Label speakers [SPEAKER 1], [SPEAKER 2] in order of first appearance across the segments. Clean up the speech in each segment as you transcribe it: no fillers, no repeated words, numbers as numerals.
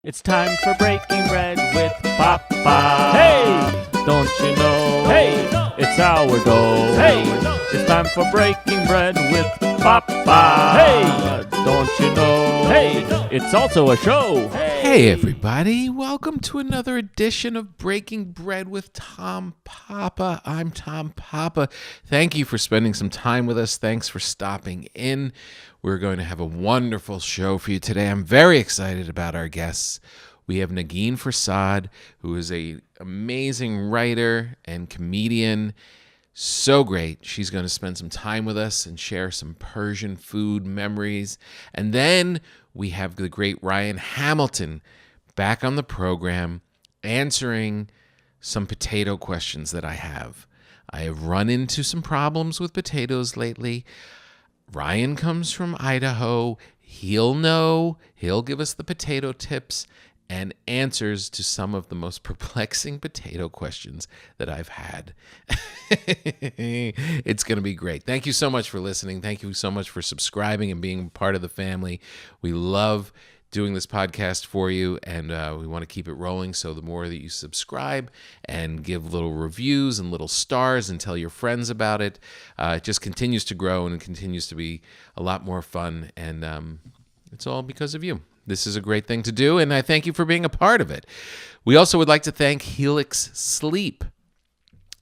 [SPEAKER 1] It's time for breaking bread with Papa. Hey, don't you know? Hey, it's our goal. Hey, it's time for breaking bread with Papa. Hey, don't you know? Hey, it's also a show.
[SPEAKER 2] Hey everybody, welcome to another edition of Breaking Bread with Tom Papa. I'm Tom Papa. Thank you for spending some time with us. Thanks for stopping in. We're going to have a wonderful show for you today. I'm very excited about our guests. We have Negin Farsad, who is an amazing writer and comedian. So great. She's going to spend some time with us and share some Persian food memories. And then we have the great Ryan Hamilton back on the program answering some potato questions that I have. I have run into some problems with potatoes lately. Ryan comes from Idaho. He'll know. He'll give us the potato tips and answers to some of the most perplexing potato questions that I've had. It's going to be great. Thank you so much for listening. Thank you so much for subscribing and being part of the family. We love doing this podcast for you, and we want to keep it rolling. So the more that you subscribe and give little reviews and little stars and tell your friends about it, it just continues to grow and it continues to be a lot more fun. And it's all because of you. This is a great thing to do, and I thank you for being a part of it. We also would like to thank Helix Sleep,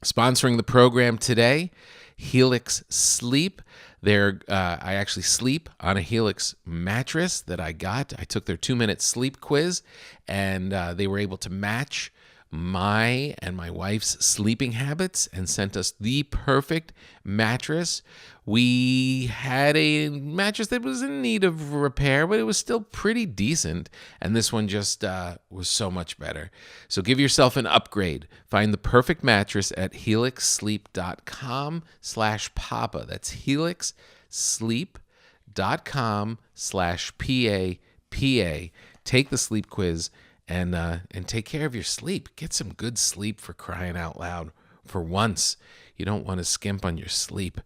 [SPEAKER 2] sponsoring the program today. Helix Sleep. I actually sleep on a Helix mattress that I got. I took their 2-minute sleep quiz, and they were able to match my and my wife's sleeping habits and sent us the perfect mattress. We had a mattress that was in need of repair, but it was still pretty decent, and this one just was so much better. So give yourself an upgrade. Find the perfect mattress at helixsleep.com/papa. That's helixsleep.com/PAPA. Take the sleep quiz and take care of your sleep. Get some good sleep, for crying out loud. For once, you don't want to skimp on your sleep.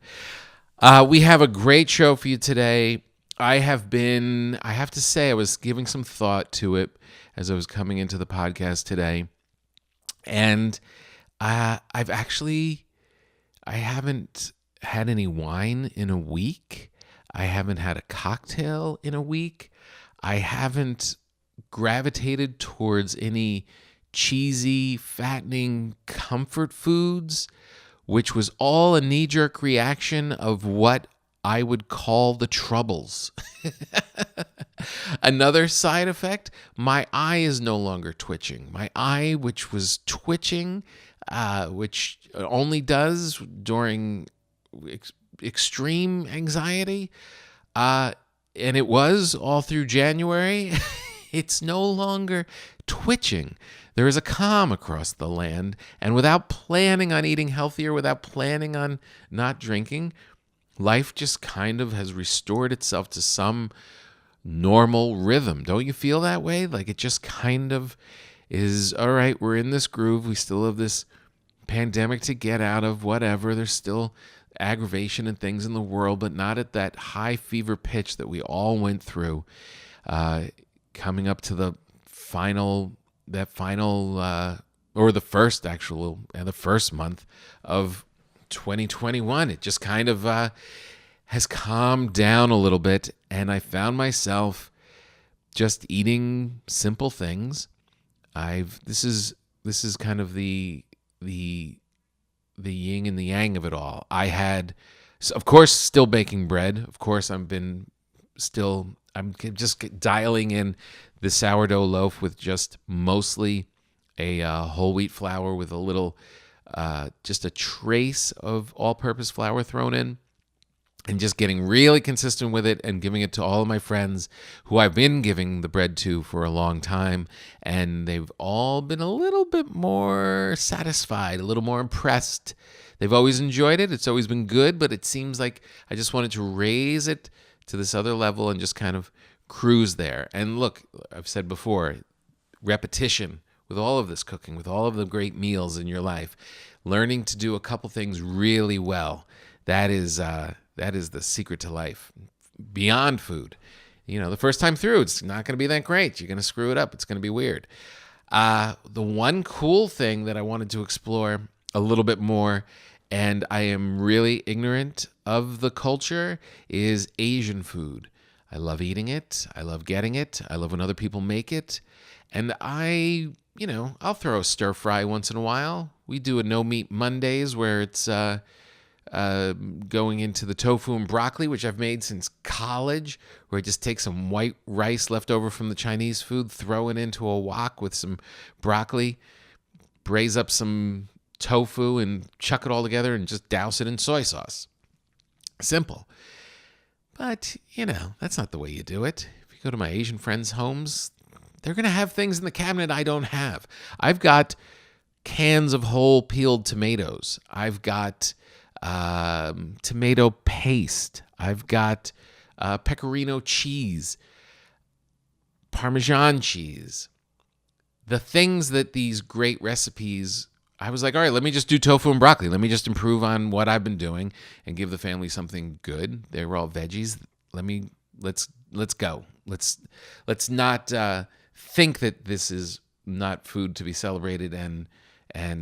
[SPEAKER 2] We have a great show for you today. I have to say, I was giving some thought to it as I was coming into the podcast today. And I haven't had any wine in a week. I haven't had a cocktail in a week. I haven't gravitated towards any cheesy, fattening comfort foods, which was all a knee-jerk reaction of what I would call the troubles. Another side effect, my eye is no longer twitching. My eye, which was twitching, which only does during extreme anxiety, and it was all through January, it's no longer twitching. There is a calm across the land, and without planning on eating healthier, without planning on not drinking, life just kind of has restored itself to some normal rhythm. Don't you feel that way? Like it just kind of is, all right, we're in this groove. We still have this pandemic to get out of, whatever. There's still aggravation and things in the world, but not at that high fever pitch that we all went through coming up to the first month of 2021. It just kind of has calmed down a little bit, and I found myself just eating simple things. This is kind of the yin and the yang of it all. I had, of course, still baking bread. Of course, I'm just dialing in the sourdough loaf with just mostly a whole wheat flour with a little, just a trace of all-purpose flour thrown in, and just getting really consistent with it and giving it to all of my friends who I've been giving the bread to for a long time, and they've all been a little bit more satisfied, a little more impressed. They've always enjoyed it. It's always been good, but it seems like I just wanted to raise it to this other level and just kind of cruise there. And look, I've said before, repetition with all of this cooking, with all of the great meals in your life, learning to do a couple things really well. That is the secret to life. Beyond food The first time through, it's not going to be that great. You're going to screw it up. It's going to be weird. The one cool thing that I wanted to explore a little bit more, and I am really ignorant of the culture, is Asian food. I love eating it. I love getting it. I love when other people make it. And I'll throw a stir fry once in a while. We do a no meat Mondays where it's going into the tofu and broccoli, which I've made since college, where I just take some white rice left over from the Chinese food, throw it into a wok with some broccoli, braise up some tofu, and chuck it all together and just douse it in soy sauce. Simple. But, that's not the way you do it. If you go to my Asian friends' homes, they're going to have things in the cabinet I don't have. I've got cans of whole peeled tomatoes. I've got tomato paste. I've got pecorino cheese, Parmesan cheese. The things that these great recipes, I was like, all right, let me just do tofu and broccoli. Let me just improve on what I've been doing and give the family something good. They were all veggies. Let's go. Let's not think that this is not food to be celebrated and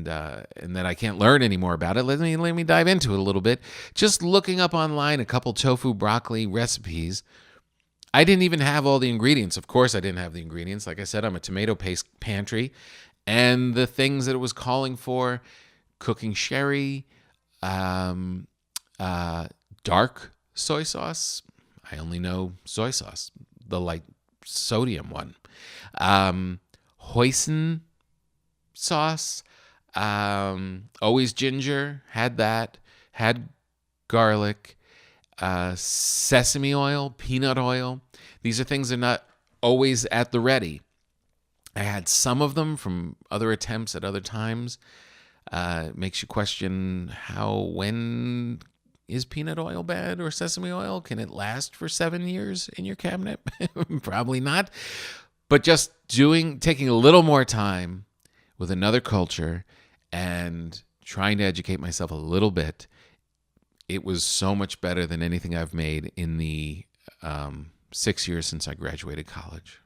[SPEAKER 2] that I can't learn any more about it. Let me dive into it a little bit. Just looking up online a couple tofu broccoli recipes. I didn't even have all the ingredients. Of course, I didn't have the ingredients. Like I said, I'm a tomato paste pantry, and the things that it was calling for: cooking sherry, dark soy sauce. I only know soy sauce, the light sodium one. Hoisin sauce. Always ginger, had that, had garlic, sesame oil, peanut oil. These are things that are not always at the ready. I had some of them from other attempts at other times. It makes you question when is peanut oil bad or sesame oil? Can it last for 7 years in your cabinet? Probably not. But just taking a little more time with another culture and trying to educate myself a little bit, it was so much better than anything I've made in the 6 years since I graduated college.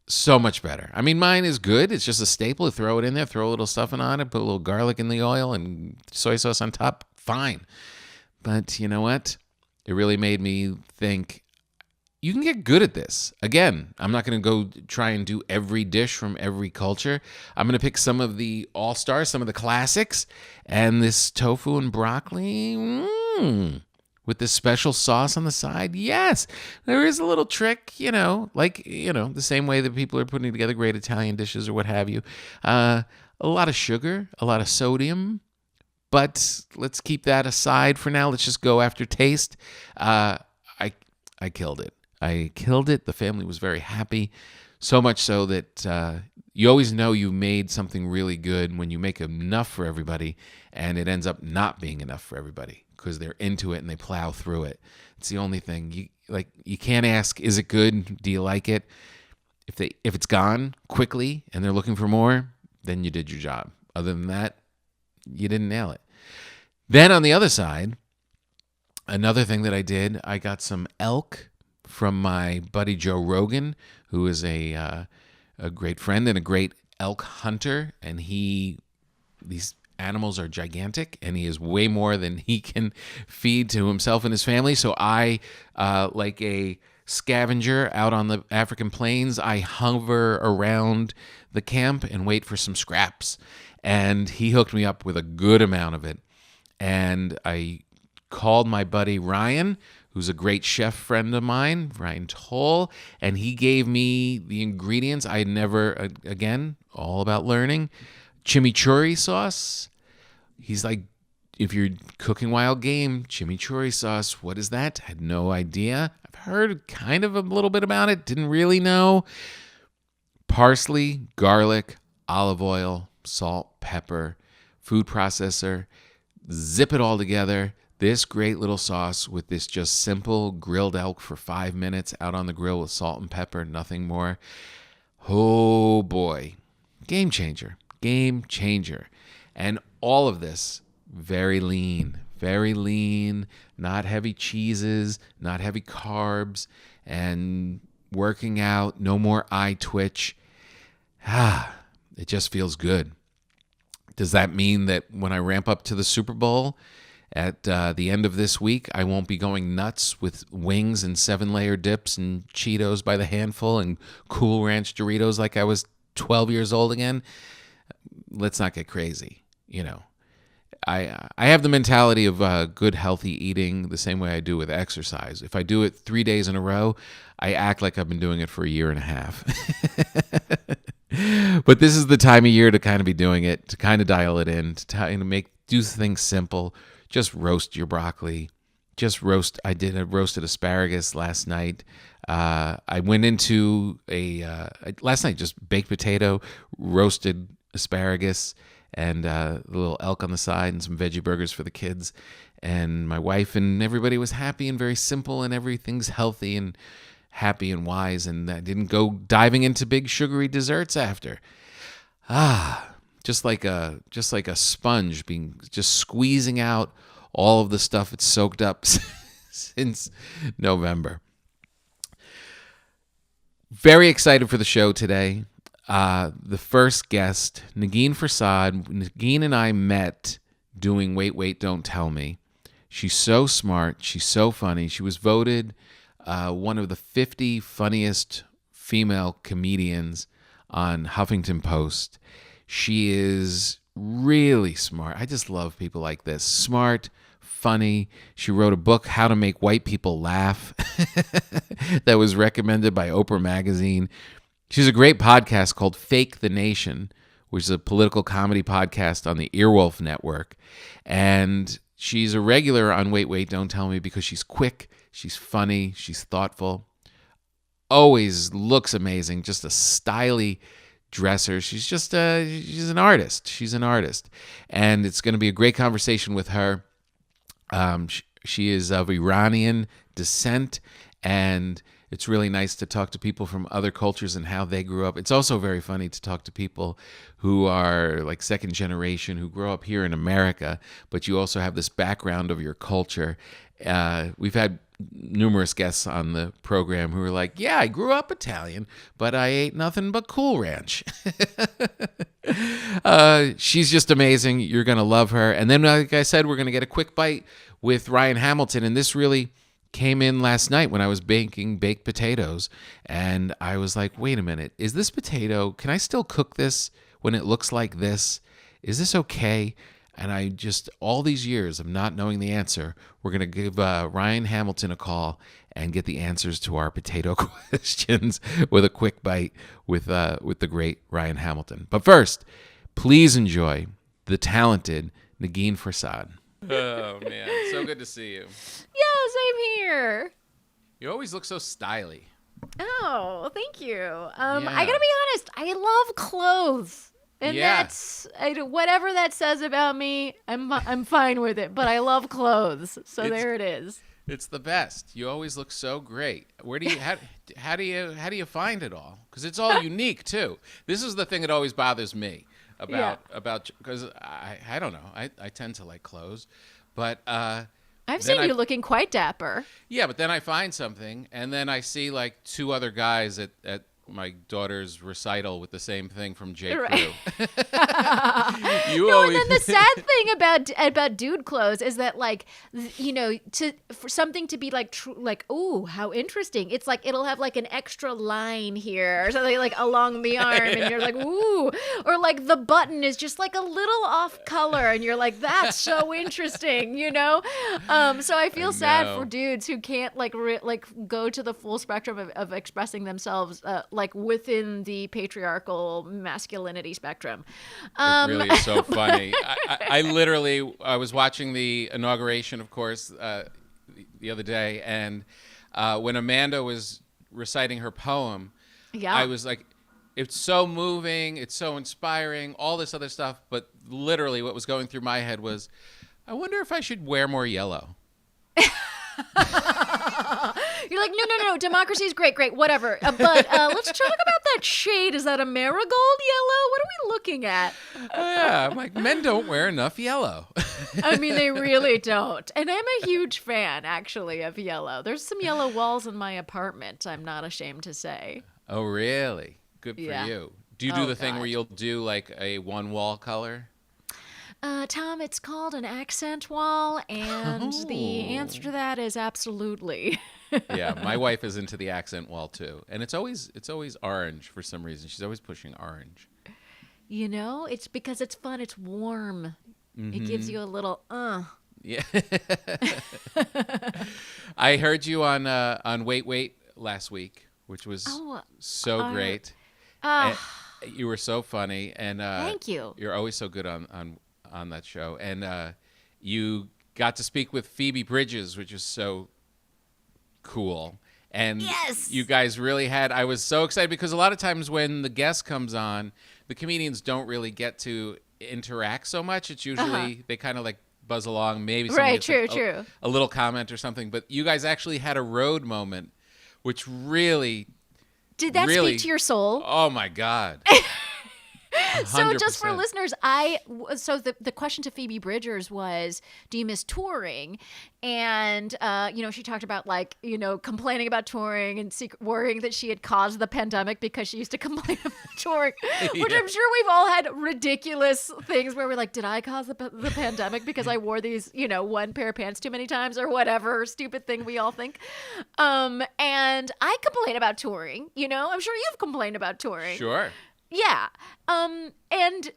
[SPEAKER 2] So much better. I mean, mine is good. It's just a staple. You throw it in there, throw a little stuffing on it, put a little garlic in the oil and soy sauce on top. Fine. But you know what? It really made me think, you can get good at this. Again, I'm not going to go try and do every dish from every culture. I'm going to pick some of the all-stars, some of the classics, and this tofu and broccoli with this special sauce on the side. Yes, there is a little trick, the same way that people are putting together great Italian dishes or what have you. A lot of sugar, a lot of sodium, but let's keep that aside for now. Let's just go after taste. I killed it. The family was very happy, so much so that you always know you made something really good when you make enough for everybody, and it ends up not being enough for everybody because they're into it and they plow through it. It's the only thing. You can't ask, is it good? Do you like it? If it's gone quickly and they're looking for more, then you did your job. Other than that, you didn't nail it. Then on the other side, another thing that I did, I got some elk from my buddy Joe Rogan, who is a great friend and a great elk hunter. And these animals are gigantic, and he is way more than he can feed to himself and his family. So I, like a scavenger out on the African plains, I hover around the camp and wait for some scraps. And he hooked me up with a good amount of it. And I called my buddy Ryan, who's a great chef friend of mine, Ryan Toll, and he gave me the ingredients I had never, again, all about learning. Chimichurri sauce. He's like, if you're cooking wild game, chimichurri sauce, what is that? I had no idea. I've heard kind of a little bit about it, didn't really know. Parsley, garlic, olive oil, salt, pepper, food processor, zip it all together. This great little sauce with this just simple grilled elk for 5 minutes out on the grill with salt and pepper, nothing more. Oh boy. Game changer. And all of this very lean, very lean, not heavy cheeses, not heavy carbs, and working out, no more eye twitch. It just feels good. Does that mean that when I ramp up to the Super Bowl at the end of this week, I won't be going nuts with wings and 7-layer dips and Cheetos by the handful and Cool Ranch Doritos like I was 12 years old again? Let's not get crazy. I have the mentality of good, healthy eating the same way I do with exercise. If I do it 3 days in a row, I act like I've been doing it for a year and a half. But this is the time of year to kind of be doing it, to kind of dial it in, to do things simple. Just roast your broccoli. I did a roasted asparagus last night. I went into last night, just baked potato, roasted asparagus, and a little elk on the side and some veggie burgers for the kids. And my wife and everybody was happy and very simple, and everything's healthy and happy and wise. And I didn't go diving into big sugary desserts after. Just like a sponge, just squeezing out all of the stuff it's soaked up since November. Very excited for the show today. The first guest, Negin Farsad. Negin and I met doing Wait, Wait, Don't Tell Me. She's so smart. She's so funny. She was voted one of the 50 funniest female comedians on Huffington Post. She is really smart. I just love people like this. Smart, funny. She wrote a book, How to Make White People Laugh, that was recommended by Oprah Magazine. She's a great podcast called Fake the Nation, which is a political comedy podcast on the Earwolf Network. And she's a regular on Wait, Wait, Don't Tell Me because she's quick, she's funny, she's thoughtful, always looks amazing, just a styly dresser. She's an artist. She's an artist. And it's going to be a great conversation with her. She is of Iranian descent, and it's really nice to talk to people from other cultures and how they grew up. It's also very funny to talk to people who are like second generation, who grow up here in America, but you also have this background of your culture. We've had numerous guests on the program who are like, yeah, I grew up Italian, but I ate nothing but Cool Ranch. She's just amazing. You're going to love her. And then, like I said, we're going to get a quick bite with Ryan Hamilton. And this really came in last night when I was baking baked potatoes. And I was like, wait a minute, is this potato, can I still cook this when it looks like this? Is this okay? And I just, all these years of not knowing the answer, we're going to give Ryan Hamilton a call and get the answers to our potato questions with a quick bite with the great Ryan Hamilton. But first, please enjoy the talented Negin Farsad. Oh, man. So good to see you.
[SPEAKER 3] Yeah, same here.
[SPEAKER 2] You always look so stylish.
[SPEAKER 3] Oh, thank you. I got to be honest, I love clothes. And that's whatever that says about me, I'm fine with it. But I love clothes, so there it is.
[SPEAKER 2] It's the best. You always look so great. Where do you how do you find it all? Because it's all unique too. This is the thing that always bothers me about because I don't know. I tend to like clothes, but
[SPEAKER 3] I've seen you looking quite dapper. Yeah,
[SPEAKER 2] but then I find something, and then I see like two other guys at my daughter's recital with the same thing from J. Crew.
[SPEAKER 3] Right. And then the sad thing about dude clothes is that, like, you know, for something to be like ooh, how interesting. It's like it'll have like an extra line here or something like along the arm, and you're like, ooh, or like the button is just like a little off color, and you're like, that's so interesting, you know. So I feel sad for dudes who can't like go to the full spectrum of expressing themselves like within the patriarchal masculinity spectrum.
[SPEAKER 2] It really is so funny. I was watching the inauguration, of course, the other day, and when Amanda was reciting her poem, I was like, it's so moving, it's so inspiring, all this other stuff, but literally what was going through my head was, I wonder if I should wear more yellow.
[SPEAKER 3] You're like, no, democracy is great, whatever. But let's talk about that shade is that a marigold yellow? What are we looking at?
[SPEAKER 2] Yeah, I'm like, men don't wear enough yellow.
[SPEAKER 3] I mean, they really don't. And I'm a huge fan, actually, of yellow. There's some yellow walls in my apartment, I'm not ashamed to say.
[SPEAKER 2] Oh, really? Good for
[SPEAKER 3] Yeah.
[SPEAKER 2] you. Do you do
[SPEAKER 3] Oh,
[SPEAKER 2] the thing
[SPEAKER 3] God.
[SPEAKER 2] where you'll do like a one wall color?
[SPEAKER 3] Tom, it's called an accent wall, and the answer to that is absolutely.
[SPEAKER 2] Yeah, my wife is into the accent wall too, and it's always orange for some reason. She's always pushing orange.
[SPEAKER 3] You know, it's because it's fun. It's warm. It gives you a little
[SPEAKER 2] Yeah. I heard you on Wait Wait last week, which was so great. And you were so funny, and
[SPEAKER 3] Thank you.
[SPEAKER 2] You're always so good on that show, and you got to speak with Phoebe Bridges, which is so cool. And
[SPEAKER 3] Yes!
[SPEAKER 2] you guys really had. I was so excited because a lot of times when the guest comes on, the comedians don't really get to interact so much. It's usually they kind of like buzz along, maybe someone
[SPEAKER 3] Right,
[SPEAKER 2] gets
[SPEAKER 3] true.
[SPEAKER 2] a little comment or something. But you guys actually had a road moment, which really,
[SPEAKER 3] Did that
[SPEAKER 2] really,
[SPEAKER 3] speak to your soul?
[SPEAKER 2] Oh my God.
[SPEAKER 3] So just for
[SPEAKER 2] 100%.
[SPEAKER 3] listeners, so the question to Phoebe Bridgers was, do you miss touring? And she talked about like, complaining about touring and worrying that she had caused the pandemic because she used to complain about touring, which I'm sure we've all had ridiculous things where we're like, did I cause the pandemic because I wore these, one pair of pants too many times or whatever stupid thing we all think. And I complain about touring, I'm sure you've complained about touring.
[SPEAKER 2] Sure.
[SPEAKER 3] Yeah.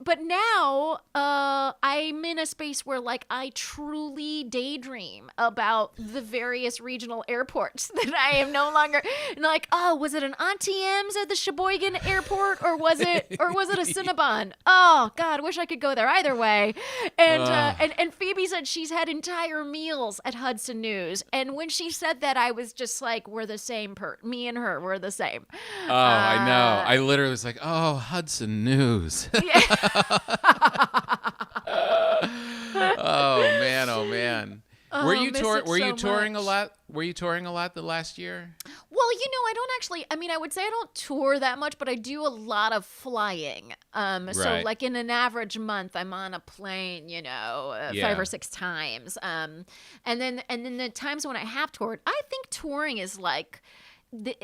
[SPEAKER 3] But now I'm in a space where like I truly daydream about the various regional airports that I am no longer like, oh, was it an Auntie M's at the Sheboygan airport or was it a Cinnabon? Oh God, wish I could go there either way. And Phoebe said she's had entire meals at Hudson News. And when she said that, I was just like, we're the same me and her, we're the same.
[SPEAKER 2] Oh, I know. I literally was like, oh, Hudson News. Oh man. Were you touring a lot? Were you touring a lot the last year?
[SPEAKER 3] Well, I don't actually. I mean, I would say I don't tour that much, but I do a lot of flying. So like in an average month, I'm on a plane, 5 or 6 times. And then the times when I have toured, I think touring is like. I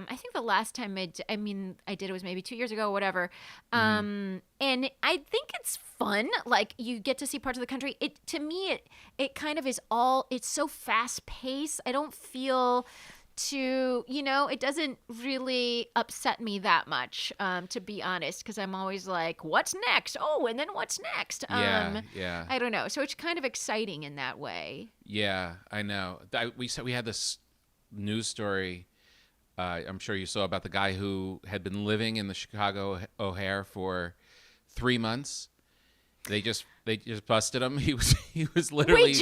[SPEAKER 3] think the last time I did it was maybe 2 years ago or whatever. And I think it's fun. Like you get to see parts of the country. To me, it kind of is it's so fast paced. I don't feel it doesn't really upset me that much, to be honest, because I'm always like, what's next? Oh, and then what's next?
[SPEAKER 2] Yeah.
[SPEAKER 3] I don't know. So it's kind of exciting in that way.
[SPEAKER 2] Yeah, I know. We had this news story I'm sure you saw about the guy who had been living in the Chicago O'Hare for 3 months. They just busted him. He was literally.
[SPEAKER 3] Wait,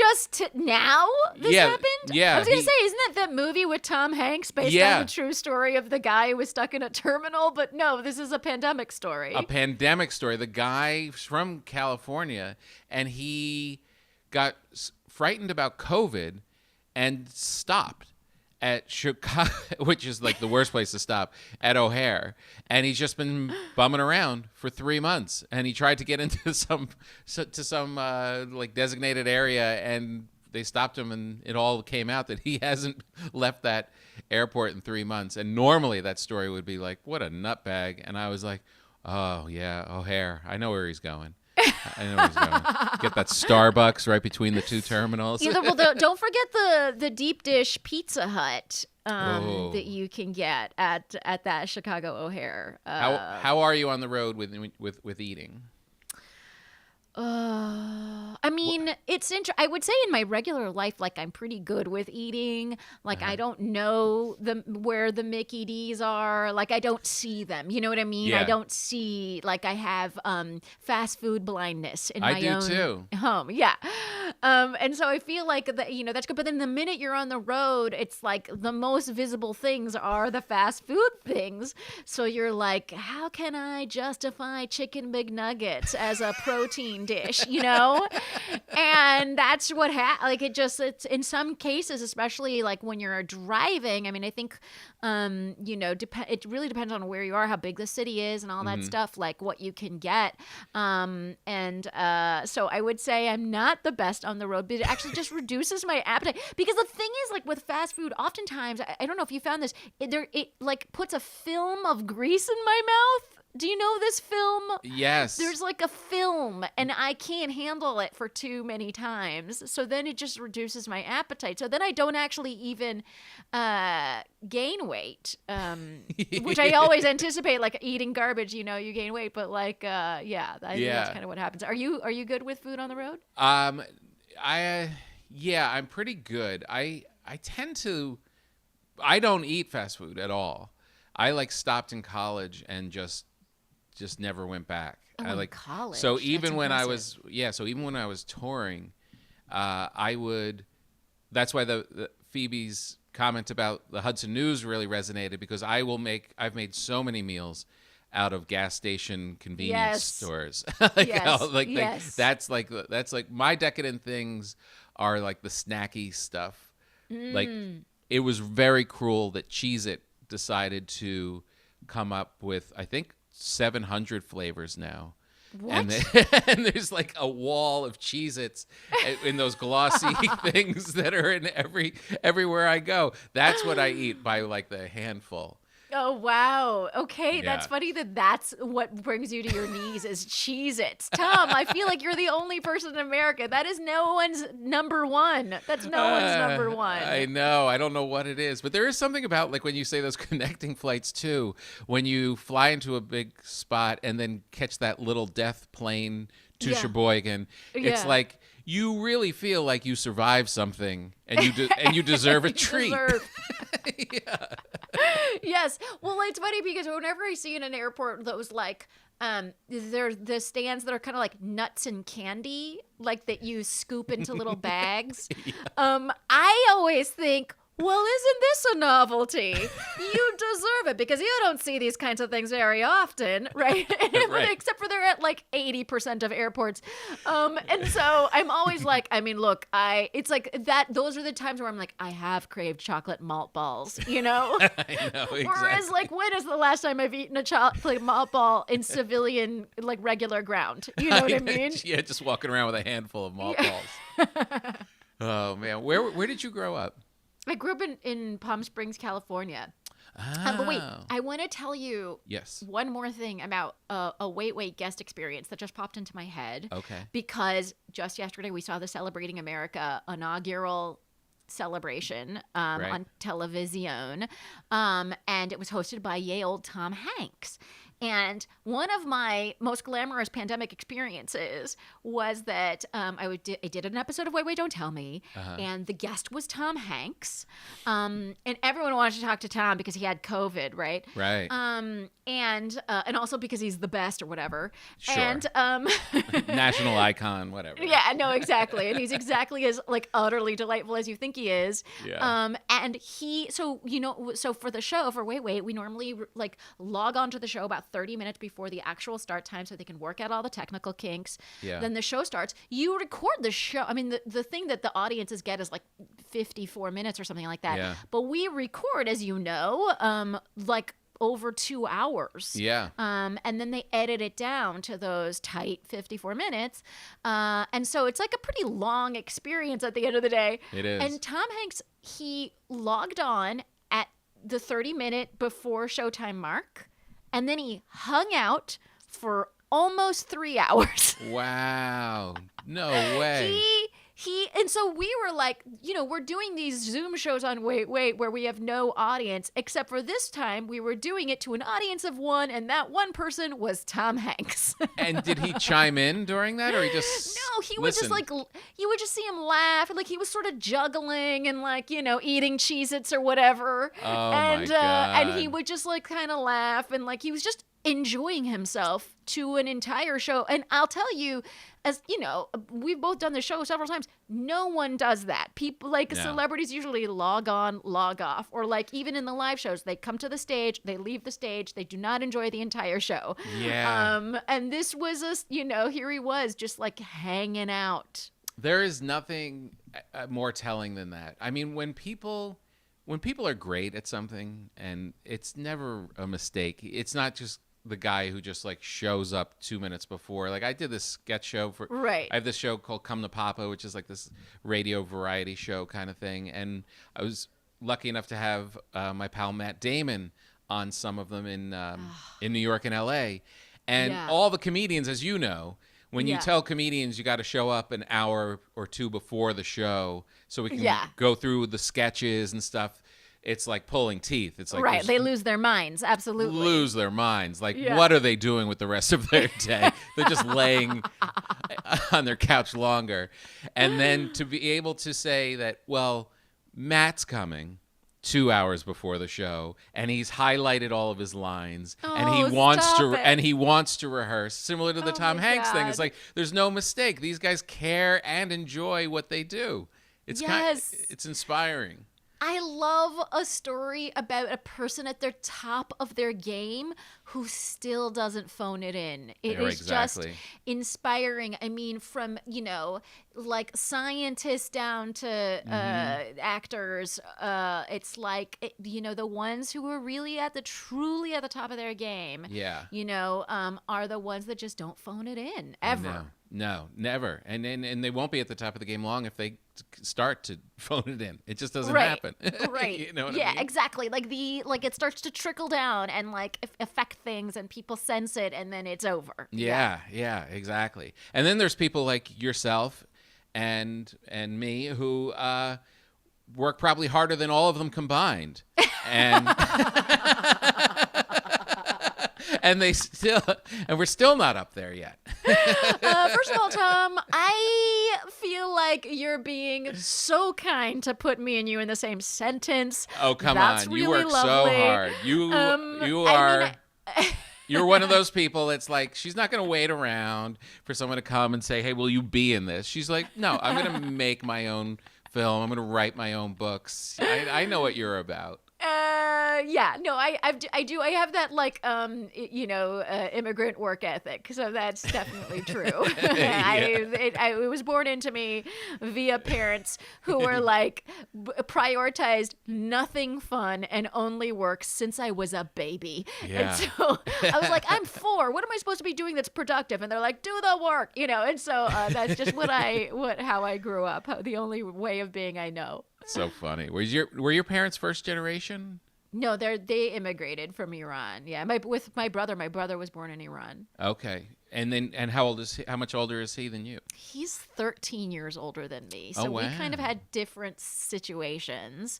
[SPEAKER 3] now this happened?
[SPEAKER 2] Yeah,
[SPEAKER 3] I was gonna say, isn't that movie with Tom Hanks based on the true story of the guy who was stuck in a terminal? But no, this is a pandemic story.
[SPEAKER 2] A pandemic story. The guy from California, and he got frightened about COVID and stopped at Chicago, which is like the worst place to stop, at O'Hare, and he's just been bumming around for 3 months. And he tried to get into some like designated area, and they stopped him, and it all came out that he hasn't left that airport in 3 months. And normally that story would be like, what a nutbag. And I was like, oh yeah, O'Hare, I know where he's going. I know where he's going. Get that Starbucks right between the two terminals.
[SPEAKER 3] Don't forget the deep dish Pizza Hut that you can get at that Chicago O'Hare.
[SPEAKER 2] How are you on the road with eating?
[SPEAKER 3] I mean, it's I would say in my regular life, like I'm pretty good with eating. Like I don't know where the Mickey D's are. Like I don't see them. You know what I mean?
[SPEAKER 2] Yeah.
[SPEAKER 3] I don't see, like I have fast food blindness in my own
[SPEAKER 2] too.
[SPEAKER 3] home. Yeah. And so I feel like that, that's good. But then the minute you're on the road, it's like the most visible things are the fast food things. So you're like, how can I justify chicken McNuggets as a protein dish, And that's what it's in some cases, especially like when you're driving. I mean, I think, it really depends on where you are, how big the city is and all that stuff, like what you can get. So I would say I'm not the best on the road, but it actually just reduces my appetite. Because the thing is, like with fast food, oftentimes, I don't know if you found this, it like puts a film of grease in my mouth. Do you know this film?
[SPEAKER 2] Yes.
[SPEAKER 3] There's like a film, and I can't handle it for too many times. So then it just reduces my appetite. So then I don't actually even gain weight, which I always anticipate, like eating garbage. You gain weight, but like, I think that's kind of what happens. Are you good with food on the road?
[SPEAKER 2] I'm pretty good. I don't eat fast food at all. I like stopped in college and just never went back.
[SPEAKER 3] In college.
[SPEAKER 2] So even when I was touring, I would. That's why the Phoebe's comment about the Hudson News really resonated, because I've made so many meals out of gas station convenience stores. That's like my decadent things are like the snacky stuff. Like it was very cruel that Cheez-It decided to come up with, I think, 700 flavors now.
[SPEAKER 3] What?
[SPEAKER 2] And there's like a wall of Cheez-Its in those glossy things that are in everywhere I go. That's what I eat by like the handful.
[SPEAKER 3] Oh, wow. Okay,
[SPEAKER 2] Yeah.
[SPEAKER 3] That's funny that's what brings you to your knees is Cheez-Its. Tom, I feel like you're the only person in America. That is no one's number one. That's no one's number one.
[SPEAKER 2] I know. I don't know what it is. But there is something about, like, when you say those connecting flights, too, when you fly into a big spot and then catch that little death plane to Sheboygan, it's like you really feel like you survived something and you deserve a treat. Yeah.
[SPEAKER 3] Yes. Well, it's funny because whenever I see in an airport those like there's the stands that are kind of like nuts and candy, like that you scoop into little bags. I always think, well, isn't this a novelty? You deserve it, because you don't see these kinds of things very often, right?
[SPEAKER 2] Right.
[SPEAKER 3] Except for they're at like 80% of airports. And so I'm always like, I mean, look, it's like that. Those are the times where I'm like, I have craved chocolate malt balls,
[SPEAKER 2] I know, exactly.
[SPEAKER 3] Whereas like, when is the last time I've eaten a chocolate malt ball in civilian, like regular ground? You know what I mean?
[SPEAKER 2] Yeah, just walking around with a handful of malt balls. Oh, man. Where did you grow up?
[SPEAKER 3] I grew up in Palm Springs, California. But wait, I want to tell you one more thing about a Wait guest experience that just popped into my head.
[SPEAKER 2] Okay.
[SPEAKER 3] Because just yesterday we saw the Celebrating America inaugural celebration on television. And it was hosted by ye old Tom Hanks. And one of my most glamorous pandemic experiences was that I did an episode of Wait, Don't Tell Me, and the guest was Tom Hanks. And everyone wanted to talk to Tom because he had COVID, right?
[SPEAKER 2] Right.
[SPEAKER 3] And also because he's the best or whatever.
[SPEAKER 2] Sure.
[SPEAKER 3] And
[SPEAKER 2] national icon, whatever.
[SPEAKER 3] Yeah, no, exactly. And he's exactly as like utterly delightful as you think he is.
[SPEAKER 2] Yeah.
[SPEAKER 3] And so for the show, for Wait, we normally like log on to the show about 30 minutes before the actual start time so they can work out all the technical kinks.
[SPEAKER 2] Yeah.
[SPEAKER 3] Then the show starts. You record the show. I mean, the thing that the audiences get is like 54 minutes or something like that.
[SPEAKER 2] Yeah.
[SPEAKER 3] But we record, as you know, like over 2 hours.
[SPEAKER 2] Yeah.
[SPEAKER 3] And then they edit it down to those tight 54 minutes. And so it's like a pretty long experience at the end of the day.
[SPEAKER 2] It is.
[SPEAKER 3] And Tom Hanks, he logged on at the 30-minute before showtime mark. And then he hung out for almost 3 hours.
[SPEAKER 2] Wow. No way.
[SPEAKER 3] And so we were like, we're doing these Zoom shows on Wait, where we have no audience, except for this time we were doing it to an audience of one, and that one person was Tom Hanks.
[SPEAKER 2] And did he chime in during that, or he just
[SPEAKER 3] No, he would just like, you would just see him laugh, and like he was sort of juggling and like, eating Cheez-Its or whatever.
[SPEAKER 2] Oh,
[SPEAKER 3] and
[SPEAKER 2] my God.
[SPEAKER 3] and he would just like kind of laugh, and like he was just enjoying himself to an entire show. And I'll tell you, as you know, we've both done the show several times. No one does that. People like celebrities usually log on, log off, or like even in the live shows, they come to the stage, they leave the stage, they do not enjoy the entire show.
[SPEAKER 2] Yeah.
[SPEAKER 3] And this was here he was just like hanging out.
[SPEAKER 2] There is nothing more telling than that. I mean, when people are great at something, and it's never a mistake. It's not just the guy who just like shows up 2 minutes before. Like I did this sketch show for
[SPEAKER 3] Right.
[SPEAKER 2] I have this show called Come to Papa, which is like this radio variety show kind of thing, and I was lucky enough to have my pal Matt Damon on some of them in New York and LA, and all the comedians, as you know, when you tell comedians you got to show up an hour or two before the show so we can go through the sketches and stuff, it's like pulling teeth. It's like
[SPEAKER 3] right. They lose their minds. Absolutely.
[SPEAKER 2] Lose their minds. Like, what are they doing with the rest of their day? They're just laying on their couch longer. And then to be able to say that, well, Matt's coming 2 hours before the show, and he's highlighted all of his lines, and he wants to rehearse, similar to the Tom Hanks thing. It's like there's no mistake. These guys care and enjoy what they do. It's it's inspiring.
[SPEAKER 3] I love a story about a person at their top of their game who still doesn't phone it in. It is just inspiring. I mean, from, like scientists down to actors, it's like, the ones who are really truly at the top of their game, are the ones that just don't phone it in ever.
[SPEAKER 2] No, never. And they won't be at the top of the game long if they start to phone it in. It just doesn't happen.
[SPEAKER 3] Right.
[SPEAKER 2] You know what I mean?
[SPEAKER 3] Exactly. Like it starts to trickle down and like affect things, and people sense it, and then it's over.
[SPEAKER 2] Yeah, exactly. And then there's people like yourself and me who work probably harder than all of them combined. And and we're still not up there yet.
[SPEAKER 3] First of all, Tom, I feel like you're being so kind to put me and you in the same sentence.
[SPEAKER 2] Oh, come
[SPEAKER 3] That's
[SPEAKER 2] on.
[SPEAKER 3] Really
[SPEAKER 2] you work
[SPEAKER 3] lovely.
[SPEAKER 2] so hard. You are... You're one of those people. It's like she's not going to wait around for someone to come and say, hey, will you be in this? She's like, no, I'm going to make my own film. I'm going to write my own books. I know what you're about.
[SPEAKER 3] I do. I have that like, immigrant work ethic. So that's definitely true. It was born into me via parents who were like prioritized nothing fun and only work since I was a baby.
[SPEAKER 2] Yeah.
[SPEAKER 3] And so I was like, I'm 4. What am I supposed to be doing that's productive? And they're like, do the work, And so that's just how I grew up. The only way of being I know.
[SPEAKER 2] So funny. Were your parents first generation?
[SPEAKER 3] No, they immigrated from Iran. Yeah, with my brother. My brother was born in Iran.
[SPEAKER 2] Okay, and how old is he? How much older is he than you?
[SPEAKER 3] He's 13 years older than me. So we kind of had different situations.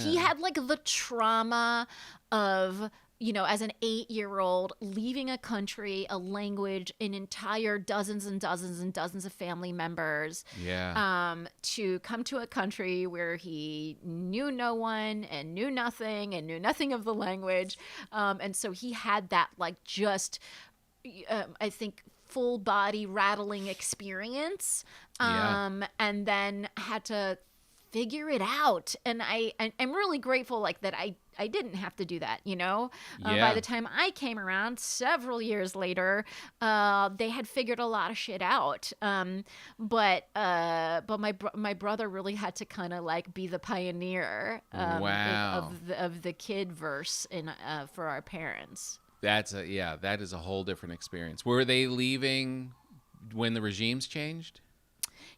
[SPEAKER 3] He had like the trauma of, as an 8-year-old, leaving a country, a language, an entire dozens and dozens and dozens of family members, to come to a country where he knew no one and knew nothing of the language. And so he had that like just, I think, full body rattling experience, and then had to figure it out. And I'm really grateful like that I didn't have to do that, By the time I came around several years later, they had figured a lot of shit out. But my brother really had to kind of like be the pioneer of the kid verse for our parents.
[SPEAKER 2] That is a whole different experience. Were they leaving when the regimes changed?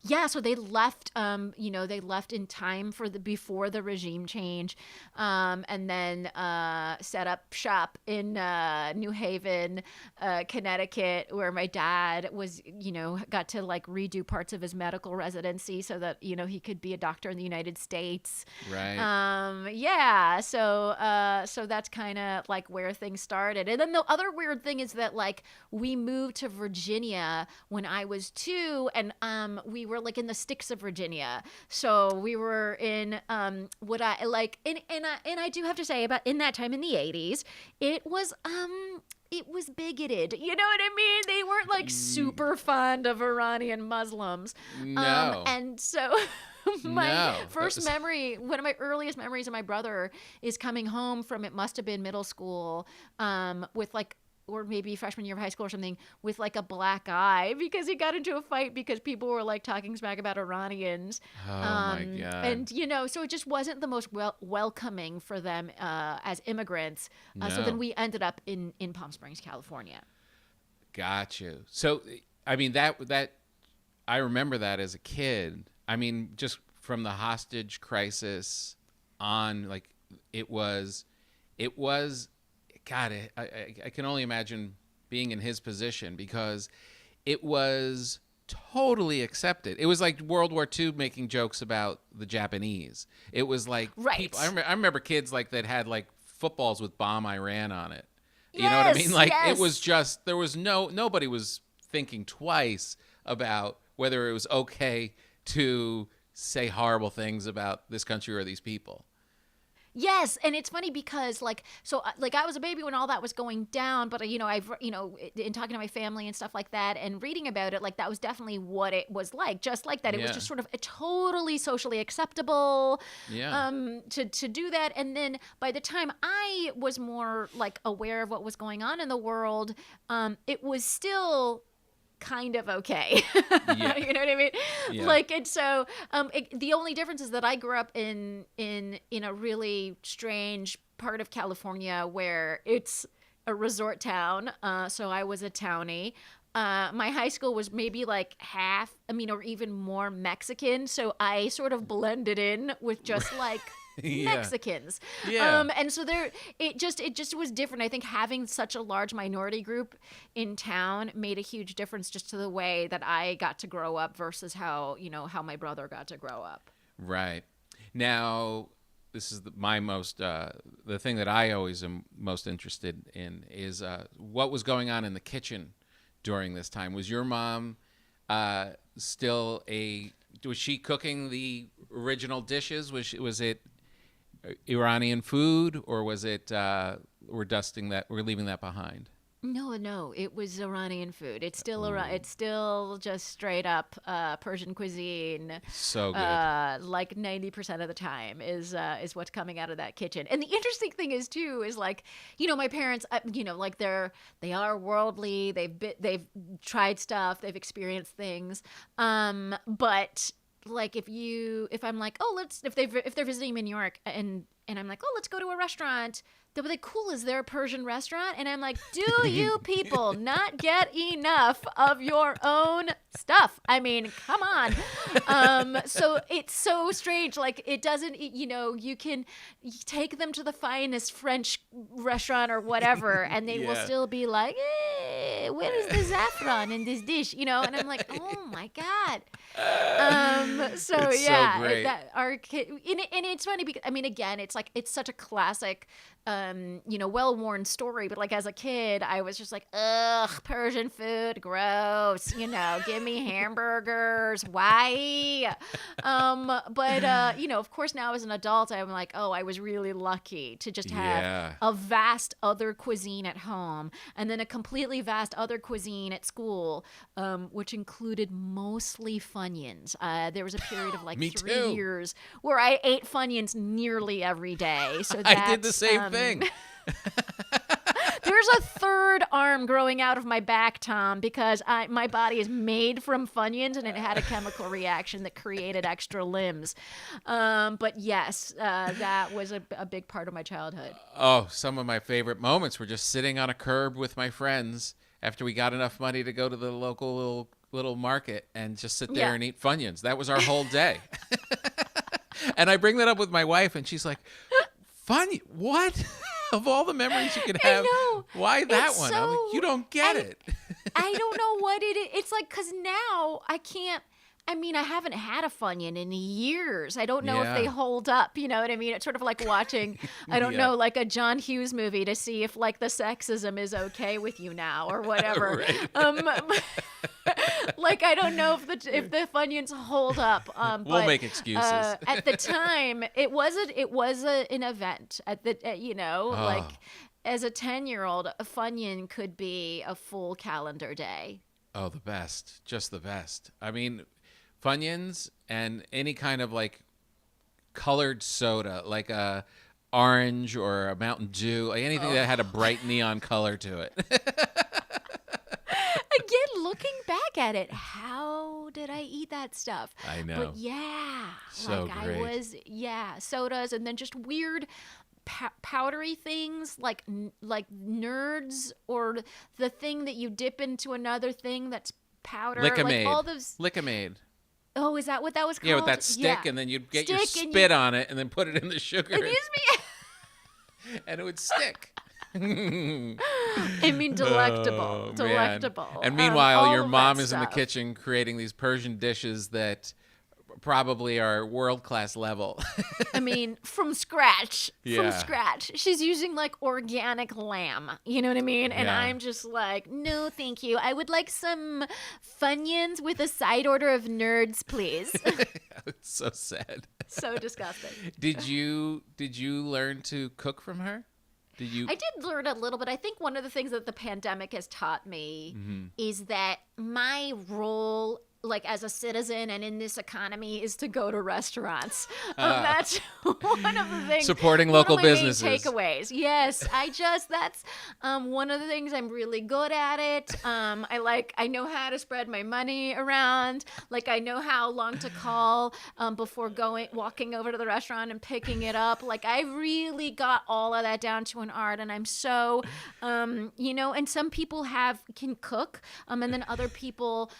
[SPEAKER 3] Yeah, so they left. They left in time before the regime change, and then set up shop in New Haven, Connecticut, where my dad was. Got to like redo parts of his medical residency so that he could be a doctor in the United States.
[SPEAKER 2] Right.
[SPEAKER 3] So that's kind of like where things started. And then the other weird thing is that like we moved to Virginia when I was 2, and we were like in the sticks of Virginia. So we were in what I like, and I do have to say about in that time in the 80s, it was bigoted. You know what I mean? They weren't like super fond of Iranian Muslims.
[SPEAKER 2] No.
[SPEAKER 3] And so my first memory, one of my earliest memories of my brother is coming home from, it must have been middle school, with like, or maybe freshman year of high school or something, with like a black eye because he got into a fight because people were like talking smack about Iranians.
[SPEAKER 2] Oh my God.
[SPEAKER 3] And so it just wasn't the most welcoming for them as immigrants. So
[SPEAKER 2] No.
[SPEAKER 3] then we ended up in Palm Springs, California.
[SPEAKER 2] Got you. So, I mean, that I remember that as a kid. I mean, just from the hostage crisis on, like, it was, God, I can only imagine being in his position because it was totally accepted. It was like World War II making jokes about the Japanese. It was like,
[SPEAKER 3] right.
[SPEAKER 2] People, I remember kids like that had like footballs with Bomb Iran on it. You know what I mean? Like
[SPEAKER 3] yes.
[SPEAKER 2] It was just, there was nobody was thinking twice about whether it was okay to say horrible things about this country or these people.
[SPEAKER 3] Yes, and it's funny because like I was a baby when all that was going down, but I've in talking to my family and stuff like that and reading about it, like that was definitely what it was like, just like that. It was just sort of a totally socially acceptable to do that. And then by the time I was more like aware of what was going on in the world, it was still kind of okay.
[SPEAKER 2] Yeah.
[SPEAKER 3] You know what I mean?
[SPEAKER 2] Yeah.
[SPEAKER 3] Like, and so the only difference is that I grew up in a really strange part of California where it's a resort town. So I was a townie. My high school was maybe like half, or even more Mexican. So I sort of blended in with just like Mexicans.
[SPEAKER 2] Yeah.
[SPEAKER 3] And so it just was different. I think having such a large minority group in town made a huge difference just to the way that I got to grow up versus how my brother got to grow up.
[SPEAKER 2] Right. Now, this is the thing that I always am most interested in is what was going on in the kitchen during this time. Was your mom was she cooking the original dishes? Was it Iranian food, or was it we're leaving that behind?
[SPEAKER 3] No, it was Iranian food. It's still just straight up Persian cuisine. So good. Like 90% of the time is what's coming out of that kitchen. And the interesting thing is too is like, my parents, like they are worldly. They've tried stuff. They've experienced things. But like if I'm like, if they're visiting me in New York and I'm like, let's go to a restaurant. They'll be like, cool, is there a Persian restaurant? And I'm like, do you people not get enough of your own stuff? I mean, come on. So it's so strange. Like it doesn't, you can take them to the finest French restaurant or whatever, and they will still be like, where is the saffron in this dish? And I'm like, oh my God. So
[SPEAKER 2] it's
[SPEAKER 3] yeah,
[SPEAKER 2] so great.
[SPEAKER 3] Our kid, and it's funny because again, it's like it's such a classic, well-worn story. But like as a kid, I was just like, ugh, Persian food, gross. Give me hamburgers. Why? But of course, now as an adult, I'm like, I was really lucky to just have a vast other cuisine at home, and then a completely vast other cuisine at school, which included mostly Funyuns. There was a period of like 3 years where I ate Funyuns nearly every day. So
[SPEAKER 2] I did the same thing.
[SPEAKER 3] There's a third arm growing out of my back, Tom, because my body is made from Funyuns, and it had a chemical reaction that created extra limbs. But yes, that was a big part of my childhood.
[SPEAKER 2] Oh, some of my favorite moments were just sitting on a curb with my friends after we got enough money to go to the local little market and just sit there and eat Funyuns. That was our whole day. And I bring that up with my wife, and she's like, Funyuns? What? Of all the memories you could have, why that one? I'm like, you don't get it.
[SPEAKER 3] I don't know what it is. It's like, because now I can't. I haven't had a Funyun in years. I don't know if they hold up. You know what I mean? It's sort of like watching, I don't know, like a John Hughes movie to see if like the sexism is okay with you now or whatever.
[SPEAKER 2] Right.
[SPEAKER 3] Like, I don't know if the Funyuns hold up.
[SPEAKER 2] We'll
[SPEAKER 3] but,
[SPEAKER 2] make excuses.
[SPEAKER 3] At the time, an event. Like as a 10-year-old, a Funyun could be a full calendar day.
[SPEAKER 2] Oh, the best. Just the best. I mean, Funyuns and any kind of like colored soda, like a orange or a Mountain Dew, like anything that had a bright neon color to it.
[SPEAKER 3] Again, looking back at it, how did I eat that stuff?
[SPEAKER 2] I know.
[SPEAKER 3] But yeah,
[SPEAKER 2] So
[SPEAKER 3] like
[SPEAKER 2] great.
[SPEAKER 3] I was, sodas, and then just weird powdery things like nerds, or the thing that you dip into another thing that's powder.
[SPEAKER 2] Lickamaid.
[SPEAKER 3] Like all those.
[SPEAKER 2] Lickamaid.
[SPEAKER 3] Oh, is that what that was called?
[SPEAKER 2] Yeah, with that stick, and then you'd get your spit on it and then put it in the sugar.
[SPEAKER 3] Excuse me.
[SPEAKER 2] And it would stick.
[SPEAKER 3] I mean, delectable.
[SPEAKER 2] Oh,
[SPEAKER 3] Delectable.
[SPEAKER 2] man. And meanwhile,
[SPEAKER 3] all
[SPEAKER 2] your
[SPEAKER 3] of
[SPEAKER 2] mom
[SPEAKER 3] that
[SPEAKER 2] is in the
[SPEAKER 3] stuff.
[SPEAKER 2] kitchen creating these Persian dishes that probably are world-class level.
[SPEAKER 3] I mean, from scratch.
[SPEAKER 2] Yeah.
[SPEAKER 3] From scratch. She's using like organic lamb. You know what I mean? And
[SPEAKER 2] Yeah.
[SPEAKER 3] I'm just like, no, thank you. I would like some Funyuns with a side order of nerds, please.
[SPEAKER 2] It's so sad.
[SPEAKER 3] So disgusting.
[SPEAKER 2] Did you learn to cook from her? Did you?
[SPEAKER 3] I did learn a little bit. I think one of the things that the pandemic has taught me
[SPEAKER 2] Mm-hmm.
[SPEAKER 3] is that my role, like as a citizen and in this economy, is to go to restaurants. That's one of the things.
[SPEAKER 2] Supporting
[SPEAKER 3] one of
[SPEAKER 2] local
[SPEAKER 3] my main
[SPEAKER 2] businesses.
[SPEAKER 3] takeaways. Yes, that's one of the things I'm really good at it. I know how to spread my money around. Like I know how long to call before walking over to the restaurant and picking it up. Like I really got all of that down to an art, and I'm so, and some people can cook, and then other people,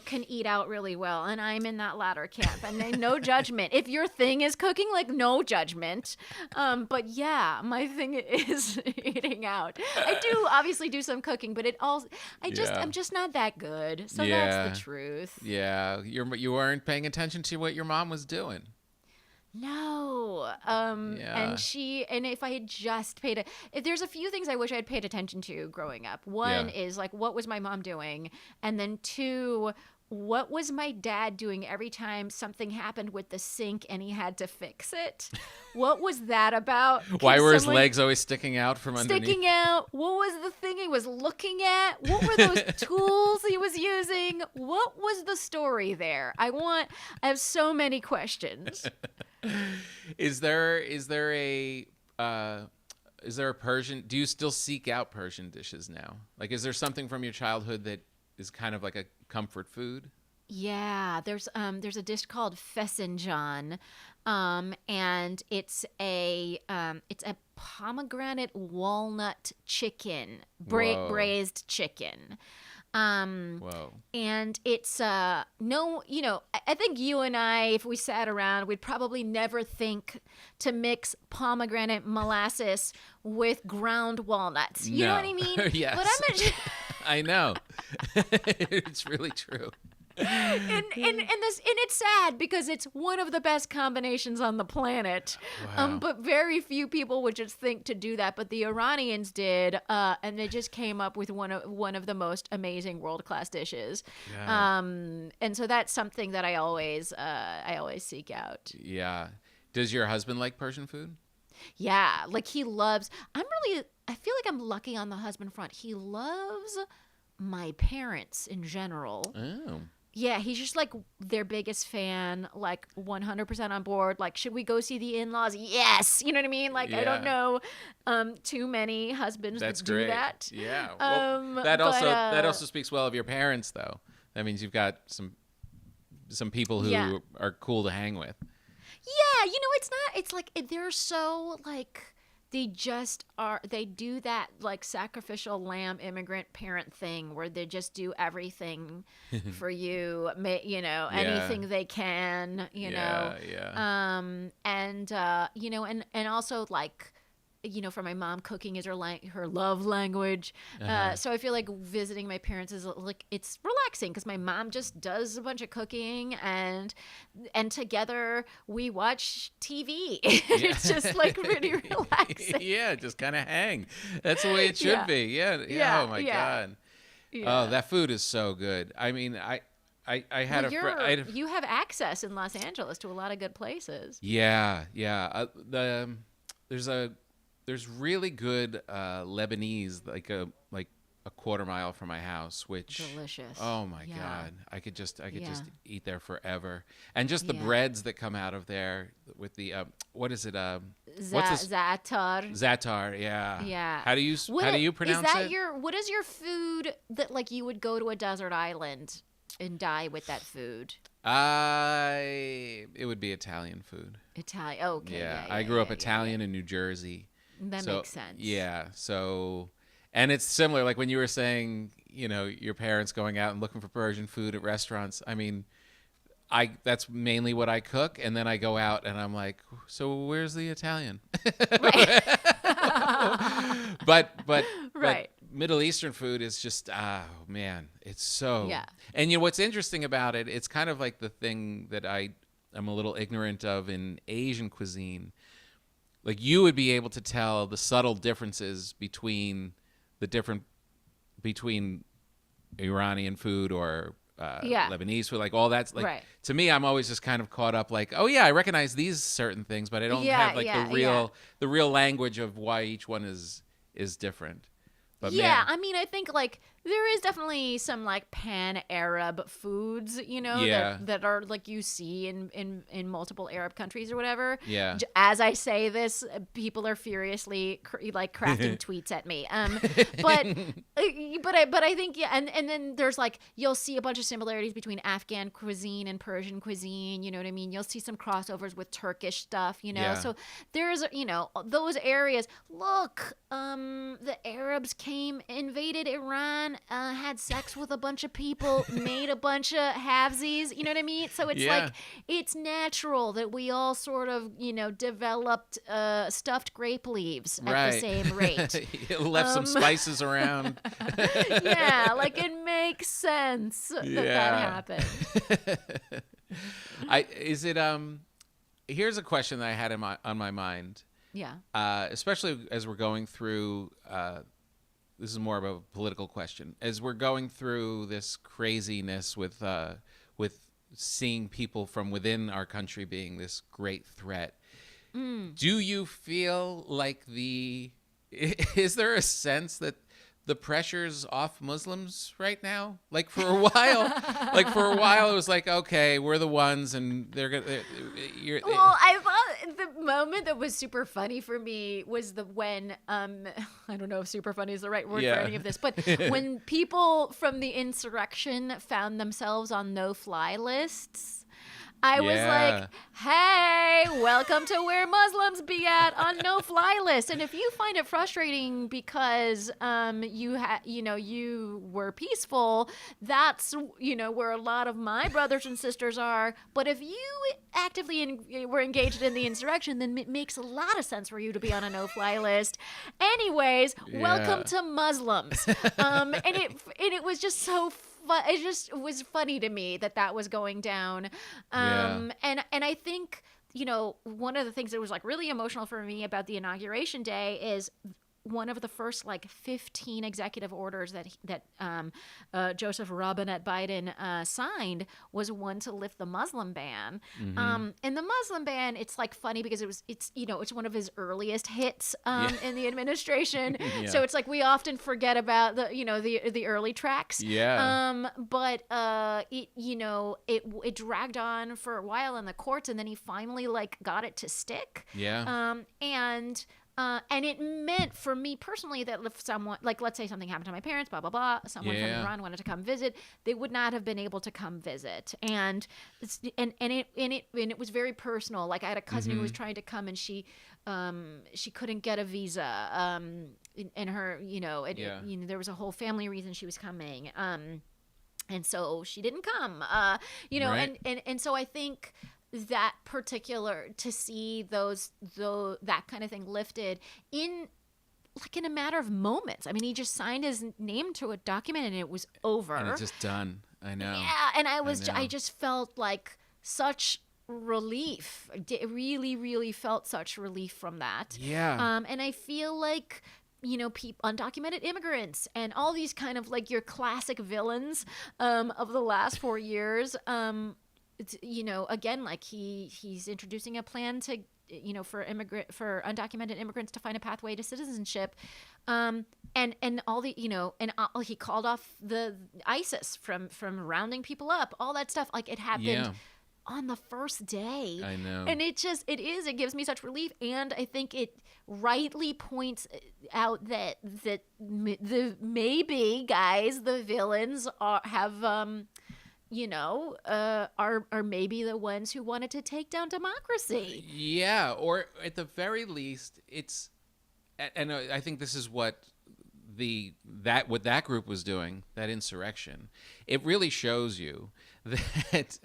[SPEAKER 3] can eat out really well, and I'm in that latter camp. And then no judgment. If your thing is cooking, like no judgment. But yeah, my thing is eating out. I do obviously do some cooking, but I'm just not that good. So that's the truth.
[SPEAKER 2] Yeah, you weren't paying attention to what your mom was doing.
[SPEAKER 3] No.
[SPEAKER 2] Yeah.
[SPEAKER 3] And if I had just there's a few things I wish I had paid attention to growing up. One is like, what was my mom doing? And then two, what was my dad doing every time something happened with the sink and he had to fix it? What was that about?
[SPEAKER 2] Why were his legs always sticking out from underneath?
[SPEAKER 3] Sticking out? What was the thing he was looking at? What were those tools he was using? What was the story there? I have so many questions.
[SPEAKER 2] Is there a Persian? Do you still seek out Persian dishes now? Like, is there something from your childhood that is kind of like a comfort food?
[SPEAKER 3] Yeah, there's a dish called fesenjan, and it's a pomegranate walnut chicken, braised chicken.
[SPEAKER 2] Whoa.
[SPEAKER 3] And it's I think you and I, if we sat around, we'd probably never think to mix pomegranate molasses with ground walnuts. You know what I mean?
[SPEAKER 2] Yes.
[SPEAKER 3] But
[SPEAKER 2] I know. It's really true.
[SPEAKER 3] and it's sad because it's one of the best combinations on the planet.
[SPEAKER 2] Wow.
[SPEAKER 3] But very few people would just think to do that. But the Iranians did, and they just came up with one of the most amazing world-class dishes.
[SPEAKER 2] Yeah.
[SPEAKER 3] And so that's something that I always seek out.
[SPEAKER 2] Yeah. Does your husband like Persian food?
[SPEAKER 3] Yeah, like he loves. I feel like I'm lucky on the husband front. He loves my parents in general.
[SPEAKER 2] Oh.
[SPEAKER 3] Yeah, he's just like their biggest fan, like 100% on board. Like, should we go see the in-laws? Yes. You know what I mean? Like, I don't know too many husbands
[SPEAKER 2] That's
[SPEAKER 3] that do
[SPEAKER 2] great.
[SPEAKER 3] that.
[SPEAKER 2] Yeah. Well, that also speaks well of your parents, though. That means you've got some people who are cool to hang with.
[SPEAKER 3] Yeah, it's like they're so like they do that like sacrificial lamb immigrant parent thing where they just do everything for you, anything they can, and also like, for my mom, cooking is her love language. So I feel like visiting my parents is like, it's relaxing because my mom just does a bunch of cooking and together we watch TV. It's just like really relaxing.
[SPEAKER 2] Yeah, just kind of hang. That's the way it should be. Yeah. Oh my God. Oh, that food is so good. I mean, I had
[SPEAKER 3] you have access in Los Angeles to a lot of good places.
[SPEAKER 2] Yeah. There's really good Lebanese, like a quarter mile from my house, which
[SPEAKER 3] delicious.
[SPEAKER 2] Oh my God, I could just eat there forever. And just the breads that come out of there with the what is it?
[SPEAKER 3] Za'atar.
[SPEAKER 2] Za'atar, yeah.
[SPEAKER 3] Yeah.
[SPEAKER 2] How do you pronounce it?
[SPEAKER 3] What is your food that like you would go to a desert island and die with that food?
[SPEAKER 2] It would be Italian food.
[SPEAKER 3] Italian. Okay.
[SPEAKER 2] Yeah, I grew up Italian in New Jersey.
[SPEAKER 3] That makes sense.
[SPEAKER 2] Yeah. So, and it's similar. Like when you were saying, your parents going out and looking for Persian food at restaurants. I mean, that's mainly what I cook, and then I go out and I'm like, so where's the Italian?
[SPEAKER 3] Right.
[SPEAKER 2] but
[SPEAKER 3] right.
[SPEAKER 2] Middle Eastern food is just, oh man, it's so.
[SPEAKER 3] Yeah.
[SPEAKER 2] And what's interesting about it, it's kind of like the thing that I am a little ignorant of in Asian cuisine. Like you would be able to tell the subtle differences between Iranian food or Lebanese food, like all that's like
[SPEAKER 3] right.
[SPEAKER 2] To me, I'm always just kind of caught up like, oh yeah, I recognize these certain things, but I don't have like the real language of why each one is different. But
[SPEAKER 3] I mean, I think like there is definitely some like pan-Arab foods, that are like you see in multiple Arab countries or whatever.
[SPEAKER 2] Yeah.
[SPEAKER 3] As I say this, people are furiously crafting tweets at me. But I think and then there's like you'll see a bunch of similarities between Afghan cuisine and Persian cuisine. You know what I mean? You'll see some crossovers with Turkish stuff.
[SPEAKER 2] Yeah.
[SPEAKER 3] So there's those areas. Look, the Arabs invaded Iran. Had sex with a bunch of people, made a bunch of halvesies, you know what I mean? So it's like, it's natural that we all sort of, developed stuffed grape leaves at the same rate.
[SPEAKER 2] Left some spices around.
[SPEAKER 3] Yeah, like it makes sense that happened.
[SPEAKER 2] Here's a question that I had on my mind.
[SPEAKER 3] Yeah.
[SPEAKER 2] Especially as we're going through, this is more of a political question. As we're going through this craziness with seeing people from within our country being this great threat, do you feel like is there a sense that the pressure's off Muslims right now? Like for a while, it was like, okay, we're the ones, and they're gonna.
[SPEAKER 3] Well, I thought the moment that was super funny for me was when I don't know if super funny is the right word for any of this, but when people from the insurrection found themselves on no-fly lists. I was like, hey, welcome to where Muslims be at on no-fly list. And if you find it frustrating because you were peaceful, that's where a lot of my brothers and sisters are. But if you actively were engaged in the insurrection, then it makes a lot of sense for you to be on a no-fly list. Anyways, welcome to Muslims. And it was just so it just was funny to me that was going down. And I think, one of the things that was like really emotional for me about the inauguration day is one of the first 15 executive orders that Joseph Robinette Biden signed was one to lift the Muslim ban. And the Muslim ban, it's funny because it's one of his earliest hits in the administration. So it's we often forget about the early tracks. But it dragged on for a while in the courts, and then he finally got it to stick. And it meant for me personally that if someone, let's say something happened to my parents, blah, blah, blah, someone from Iran wanted to come visit, they would not have been able to come visit. And it was very personal. I had a cousin who was trying to come, and she couldn't get a visa. And her, there was a whole family reason she was coming. And so she didn't come, and so I think that particular to see that kind of thing lifted in a matter of moments. I mean, he just signed his name to a document and it was over.
[SPEAKER 2] And it's just done. I know.
[SPEAKER 3] Yeah, and I just felt such relief. Really, really felt such relief from that.
[SPEAKER 2] Yeah.
[SPEAKER 3] And I feel undocumented immigrants and all these kind of like your classic villains of the last 4 years. It's, again, like he's introducing a plan to, for undocumented immigrants to find a pathway to citizenship. And all the, he called off the ISIS from rounding people up, all that stuff. Like it happened on the first day.
[SPEAKER 2] I know.
[SPEAKER 3] And it gives me such relief. And I think it rightly points out that maybe guys, the villains are maybe the ones who wanted to take down democracy.
[SPEAKER 2] Yeah. Or at the very least, and I think this is what that group was doing, that insurrection. It really shows you that,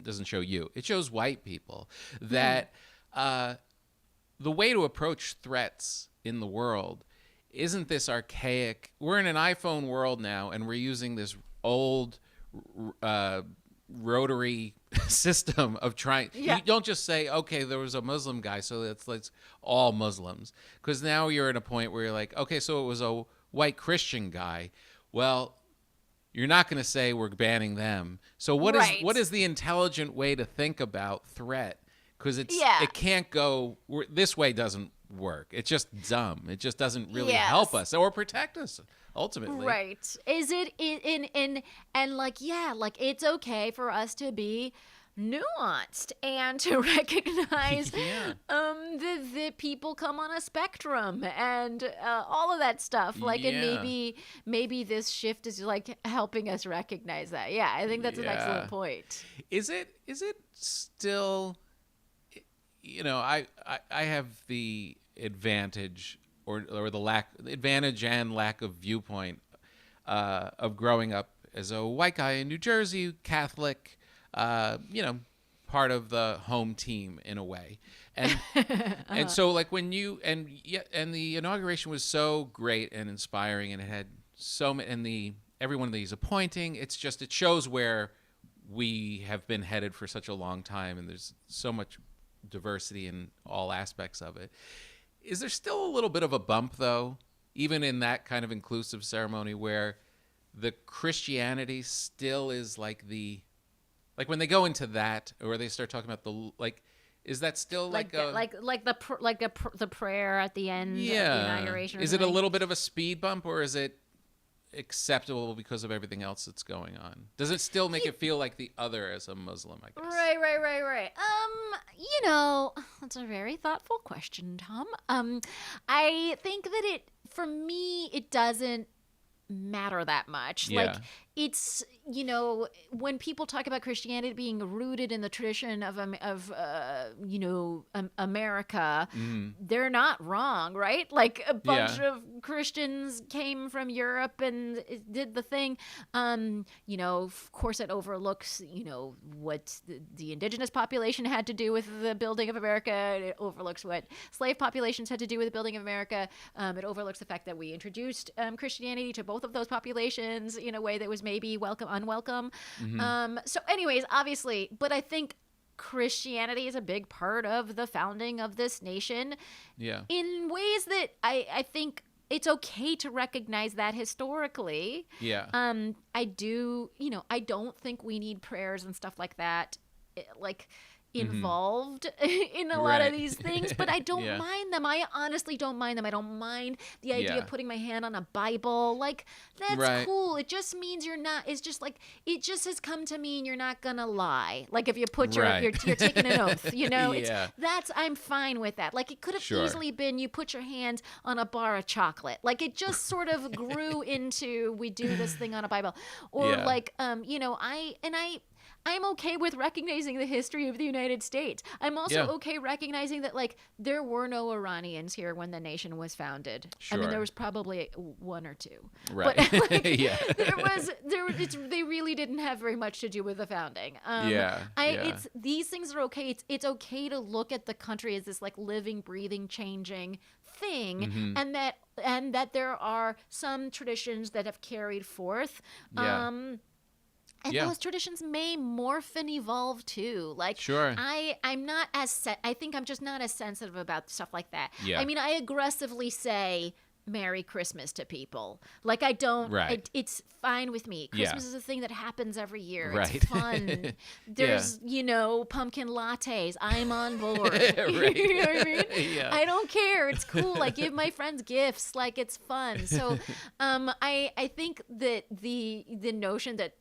[SPEAKER 2] doesn't show you, it shows white people that the way to approach threats in the world isn't this archaic, we're in an iPhone world now and we're using this old rotary system of trying. You don't just say, okay, there was a Muslim guy, so let's all Muslims, because now you're at a point where you're like, okay, so it was a white Christian guy. Well, you're not going to say we're banning them. So what is the intelligent way to think about threat? Because it can't go this way. Doesn't work. It's just dumb. It just doesn't really help us or protect us ultimately.
[SPEAKER 3] Right. Is it and like it's okay for us to be nuanced and to recognize that people come on a spectrum and all of that stuff. Like and maybe this shift is like helping us recognize that. Yeah, I think that's an excellent point.
[SPEAKER 2] Is it still, I have the advantage or the advantage and lack of viewpoint of growing up as a white guy in New Jersey, Catholic, part of the home team in a way. And and so like when you and the inauguration was so great and inspiring, and it had so many, and every one of these appointing, it shows where we have been headed for such a long time, and there's so much diversity in all aspects of it. Is there still a little bit of a bump, though, even in that kind of inclusive ceremony, where the Christianity still is like when they go into that, or they start talking about is that still
[SPEAKER 3] the prayer at the end of the inauguration?
[SPEAKER 2] Is it a little bit of a speed bump, or is it acceptable because of everything else that's going on? Does it still make it feel like the other as a Muslim, I guess?
[SPEAKER 3] Right. That's a very thoughtful question, Tom. I think that for me, it doesn't matter that much.
[SPEAKER 2] Yeah.
[SPEAKER 3] Like it's, when people talk about Christianity being rooted in the tradition of America, they're not wrong, right? Like a bunch of Christians came from Europe and did the thing. Of course it overlooks, what the indigenous population had to do with the building of America. It overlooks what slave populations had to do with the building of America. It overlooks the fact that we introduced Christianity to both of those populations in a way that was maybe unwelcome. So anyways, obviously, but I think Christianity is a big part of the founding of this nation in ways that I think it's okay to recognize that historically. I don't think we need prayers and stuff like that involved in a lot of these things, but I don't mind them. I honestly don't mind them. I don't mind the idea of putting my hand on a Bible. Like, that's cool. It just means you're not, it's just like, it just has come to mean you're not gonna lie. Like if you put you're taking an oath, I'm fine with that. Like it could have easily been you put your hand on a bar of chocolate. Like it just sort of grew into, we do this thing on a Bible. Or I'm okay with recognizing the history of the United States. I'm also okay recognizing that, there were no Iranians here when the nation was founded.
[SPEAKER 2] Sure.
[SPEAKER 3] I mean, there was probably one or two.
[SPEAKER 2] Right.
[SPEAKER 3] But, they really didn't have very much to do with the founding. It's these things are okay. It's okay to look at the country as this, living, breathing, changing thing, and that there are some traditions that have carried forth. And those traditions may morph and evolve too. I'm not I think I'm just not as sensitive about stuff like that.
[SPEAKER 2] Yeah.
[SPEAKER 3] I mean, I aggressively say Merry Christmas to people. Like, I don't,
[SPEAKER 2] Right.
[SPEAKER 3] it's fine with me.
[SPEAKER 2] Yeah.
[SPEAKER 3] Christmas is a thing that happens every year.
[SPEAKER 2] Right.
[SPEAKER 3] It's fun. There's, pumpkin lattes. I'm on board.
[SPEAKER 2] Right.
[SPEAKER 3] You know what I mean?
[SPEAKER 2] Yeah.
[SPEAKER 3] I don't care. It's cool. I give my friends gifts. Like, it's fun. So, I think that the notion that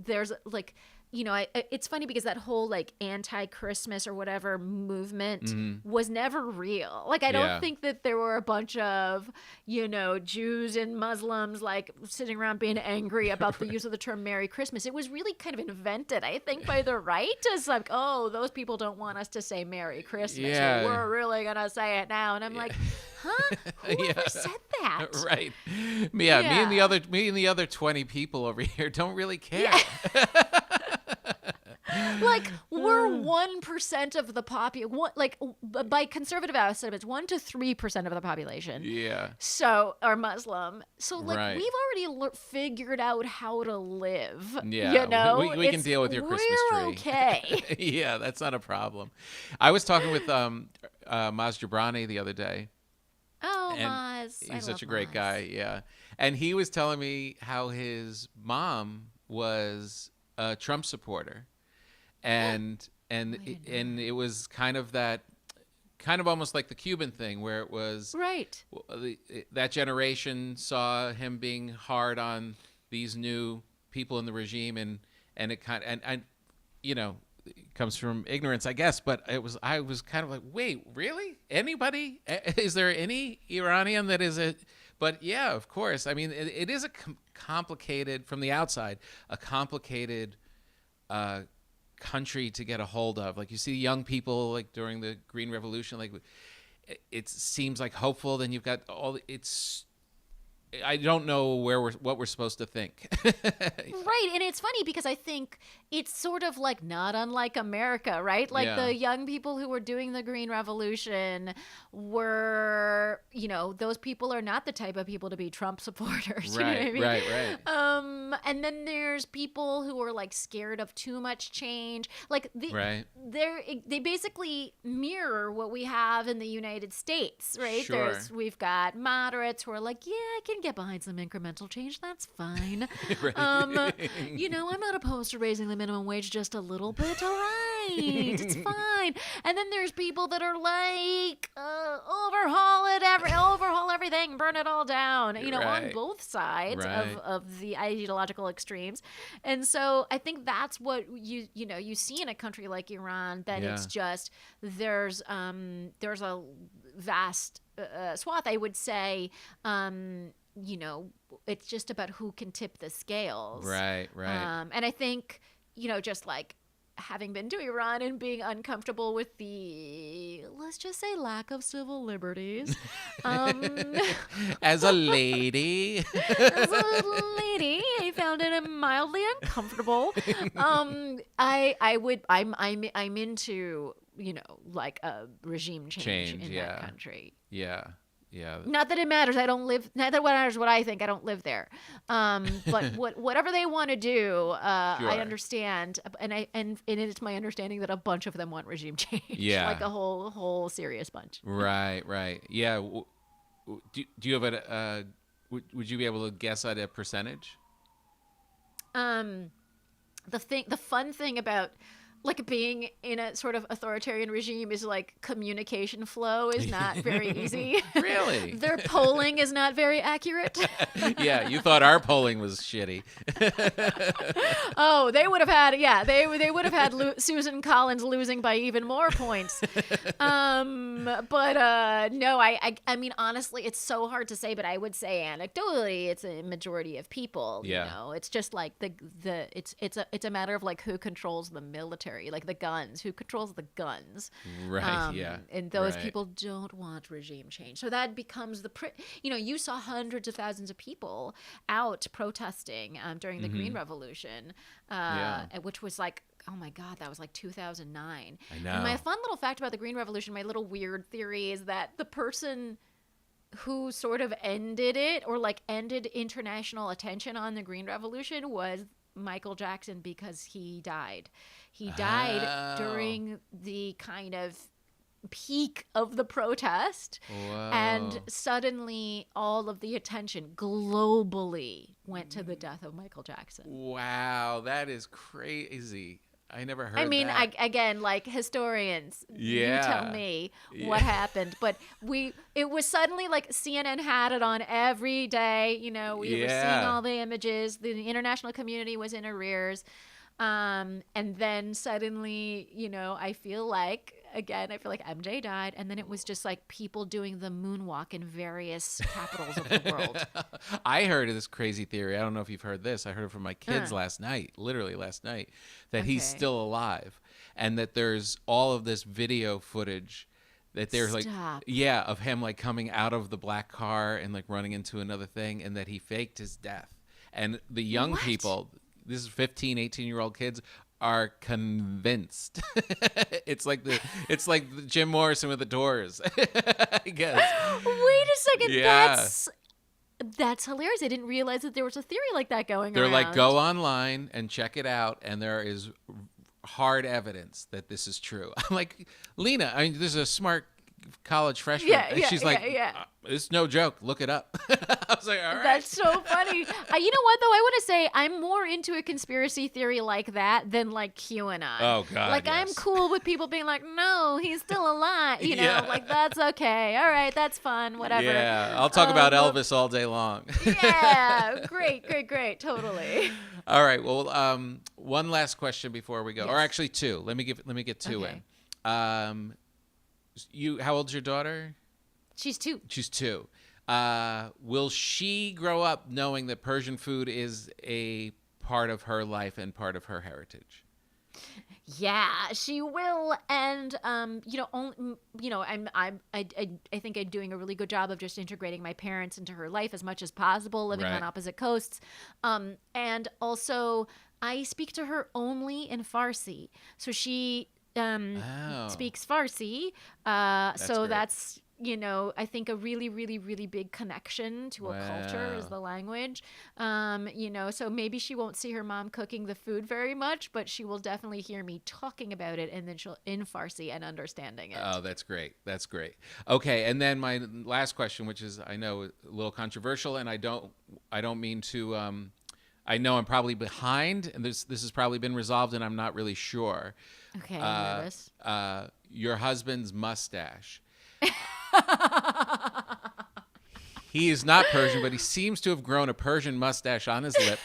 [SPEAKER 3] there's like, it's funny because that whole like anti-Christmas or whatever movement was never real. Like, I don't think that there were a bunch of, Jews and Muslims like sitting around being angry about the use of the term Merry Christmas. It was really kind of invented, I think, by the right. It's like, oh, those people don't want us to say Merry Christmas.
[SPEAKER 2] Yeah.
[SPEAKER 3] So we're really going to say it now. And I'm like, huh? Whoever said that?
[SPEAKER 2] Right. Yeah. Me and the other 20 people over here don't really care.
[SPEAKER 3] Yeah. Like, we're 1% of the population. Like, by conservative estimates, 1 to 3% of the population.
[SPEAKER 2] Yeah.
[SPEAKER 3] So are Muslim. So like,
[SPEAKER 2] Right.
[SPEAKER 3] we've already figured out how to live.
[SPEAKER 2] Yeah. We can deal with your Christmas tree.
[SPEAKER 3] We're okay.
[SPEAKER 2] Yeah, that's not a problem. I was talking with Maz Jabrani the other day.
[SPEAKER 3] Oh,
[SPEAKER 2] And
[SPEAKER 3] Maz.
[SPEAKER 2] he's such a great guy. Yeah. And he was telling me how his mom was a Trump supporter. And it was kind of almost like the Cuban thing, where it was
[SPEAKER 3] Right.
[SPEAKER 2] that generation saw him being hard on these new people in the regime, and it kind of, and it comes from ignorance, I guess, but I was kind of like, wait, really? Anybody? Is there any Iranian that is a? But yeah, of course. I mean, it is a complicated, from the outside, a complicated country to get a hold of. Like, you see young people like during the Green Revolution, like it seems like hopeful. Then you've got I don't know what we're supposed to think.
[SPEAKER 3] Right. And it's funny because I think it's sort of like not unlike America, right? Like, the young people who were doing the Green Revolution were, those people are not the type of people to be Trump supporters.
[SPEAKER 2] Right,
[SPEAKER 3] you know what I mean?
[SPEAKER 2] right.
[SPEAKER 3] And then there's people who are like scared of too much change. Like, they basically mirror what we have in the United States, right?
[SPEAKER 2] Sure.
[SPEAKER 3] We've got moderates who are like, yeah, I can get behind some incremental change. That's fine.
[SPEAKER 2] Right.
[SPEAKER 3] I'm not opposed to raising the minimum wage just a little bit. All right. It's fine. And then there's people that are like, overhaul everything, burn it all down, on
[SPEAKER 2] Right.
[SPEAKER 3] both sides
[SPEAKER 2] Right.
[SPEAKER 3] of the ideological extremes. And so I think that's what you see in a country like Iran, that it's just, there's a vast swath, I would say, it's just about who can tip the scales.
[SPEAKER 2] Right.
[SPEAKER 3] And I think, just like having been to Iran and being uncomfortable with the, let's just say, lack of civil liberties.
[SPEAKER 2] As a lady.
[SPEAKER 3] I found it mildly uncomfortable. I'm into, like a regime change in that country.
[SPEAKER 2] Yeah.
[SPEAKER 3] Not that it matters. Not that it matters what I think. I don't live there. But whatever they want to do, I understand. And it's my understanding that a bunch of them want regime change.
[SPEAKER 2] Yeah.
[SPEAKER 3] Like a whole serious bunch.
[SPEAKER 2] Right. Yeah. Do you have would you be able to guess at a percentage?
[SPEAKER 3] The fun thing about like being in a sort of authoritarian regime is like communication flow is not very easy.
[SPEAKER 2] Really?
[SPEAKER 3] Their polling is not very accurate.
[SPEAKER 2] Yeah, you thought our polling was shitty.
[SPEAKER 3] Oh, they would have had, they would have had Susan Collins losing by even more points. No, I mean, honestly, it's so hard to say, but I would say anecdotally, it's a majority of people.
[SPEAKER 2] Yeah.
[SPEAKER 3] It's just like it's a matter of like who controls the military. Like the guns, who controls the guns,
[SPEAKER 2] right? Yeah,
[SPEAKER 3] and those people don't want regime change. So that becomes you saw hundreds of thousands of people out protesting during the Green Revolution, which was like, oh my God, that was like 2009.
[SPEAKER 2] I know.
[SPEAKER 3] And my fun little fact about the Green Revolution, my little weird theory, is that the person who sort of ended it, or like ended international attention on the Green Revolution, was Michael Jackson, because he died. He died during the kind of peak of the protest.
[SPEAKER 2] Whoa.
[SPEAKER 3] And suddenly all of the attention globally went to the death of Michael Jackson.
[SPEAKER 2] Wow, that is crazy. I never heard
[SPEAKER 3] I mean,
[SPEAKER 2] that.
[SPEAKER 3] again, like historians, you
[SPEAKER 2] Yeah.
[SPEAKER 3] tell me what happened. But it was suddenly like CNN had it on every day. You know, we were seeing all the images. The international community was in arrears. And then suddenly, you know, I feel like MJ died, and then it was just like people doing the moonwalk in various capitals of the world.
[SPEAKER 2] I heard of this crazy theory. I don't know if you've heard this. I heard it from my kids literally last night, that he's still alive, and that there's all of this video footage that there's like, of him like coming out of the black car and like running into another thing, and that he faked his death. And the young people, this is 15, 18-year-old kids, are convinced. It's like Jim Morrison with the Doors, I guess.
[SPEAKER 3] Wait a second.
[SPEAKER 2] Yeah.
[SPEAKER 3] That's hilarious. I didn't realize that there was a theory like that going
[SPEAKER 2] They're
[SPEAKER 3] around.
[SPEAKER 2] like, go online and check it out, and there is hard evidence that this is true. I'm like, Lena, I mean, this is a smart college freshman. And she's like, it's no joke. Look it up. I was like, all right.
[SPEAKER 3] That's so funny. You know what, though? I want to say I'm more into a conspiracy theory like that than like QAnon.
[SPEAKER 2] Oh, God,
[SPEAKER 3] Like, I'm cool with people being like, no, he's still alive. You know, like, that's okay. All right, that's fun. Whatever.
[SPEAKER 2] Yeah, I'll talk about Elvis all day long.
[SPEAKER 3] Yeah, great. Totally.
[SPEAKER 2] All right. Well, one last question before we go, or actually two. Let me get two in. How old's your daughter?
[SPEAKER 3] She's 2.
[SPEAKER 2] She's 2. Will she grow up knowing that Persian food is a part of her life and part of her heritage?
[SPEAKER 3] Yeah, she will, and I think I'm doing a really good job of just integrating my parents into her life as much as possible, living on opposite coasts, and also I speak to her only in Farsi, so she speaks Farsi, so
[SPEAKER 2] great.
[SPEAKER 3] that's, you know, I think a really, really, really big connection to a culture is the language. You know, so maybe she won't see her mom cooking the food very much, but she will definitely hear me talking about it, and then she'll in Farsi and understanding it.
[SPEAKER 2] Oh, that's great. That's great. Okay, and then my last question, which is, I know, a little controversial, and I don't mean to. I know I'm probably behind, and this has probably been resolved, and I'm not really sure.
[SPEAKER 3] Okay, I'm nervous.
[SPEAKER 2] Your husband's mustache. He is not Persian, but he seems to have grown a Persian mustache on his lip.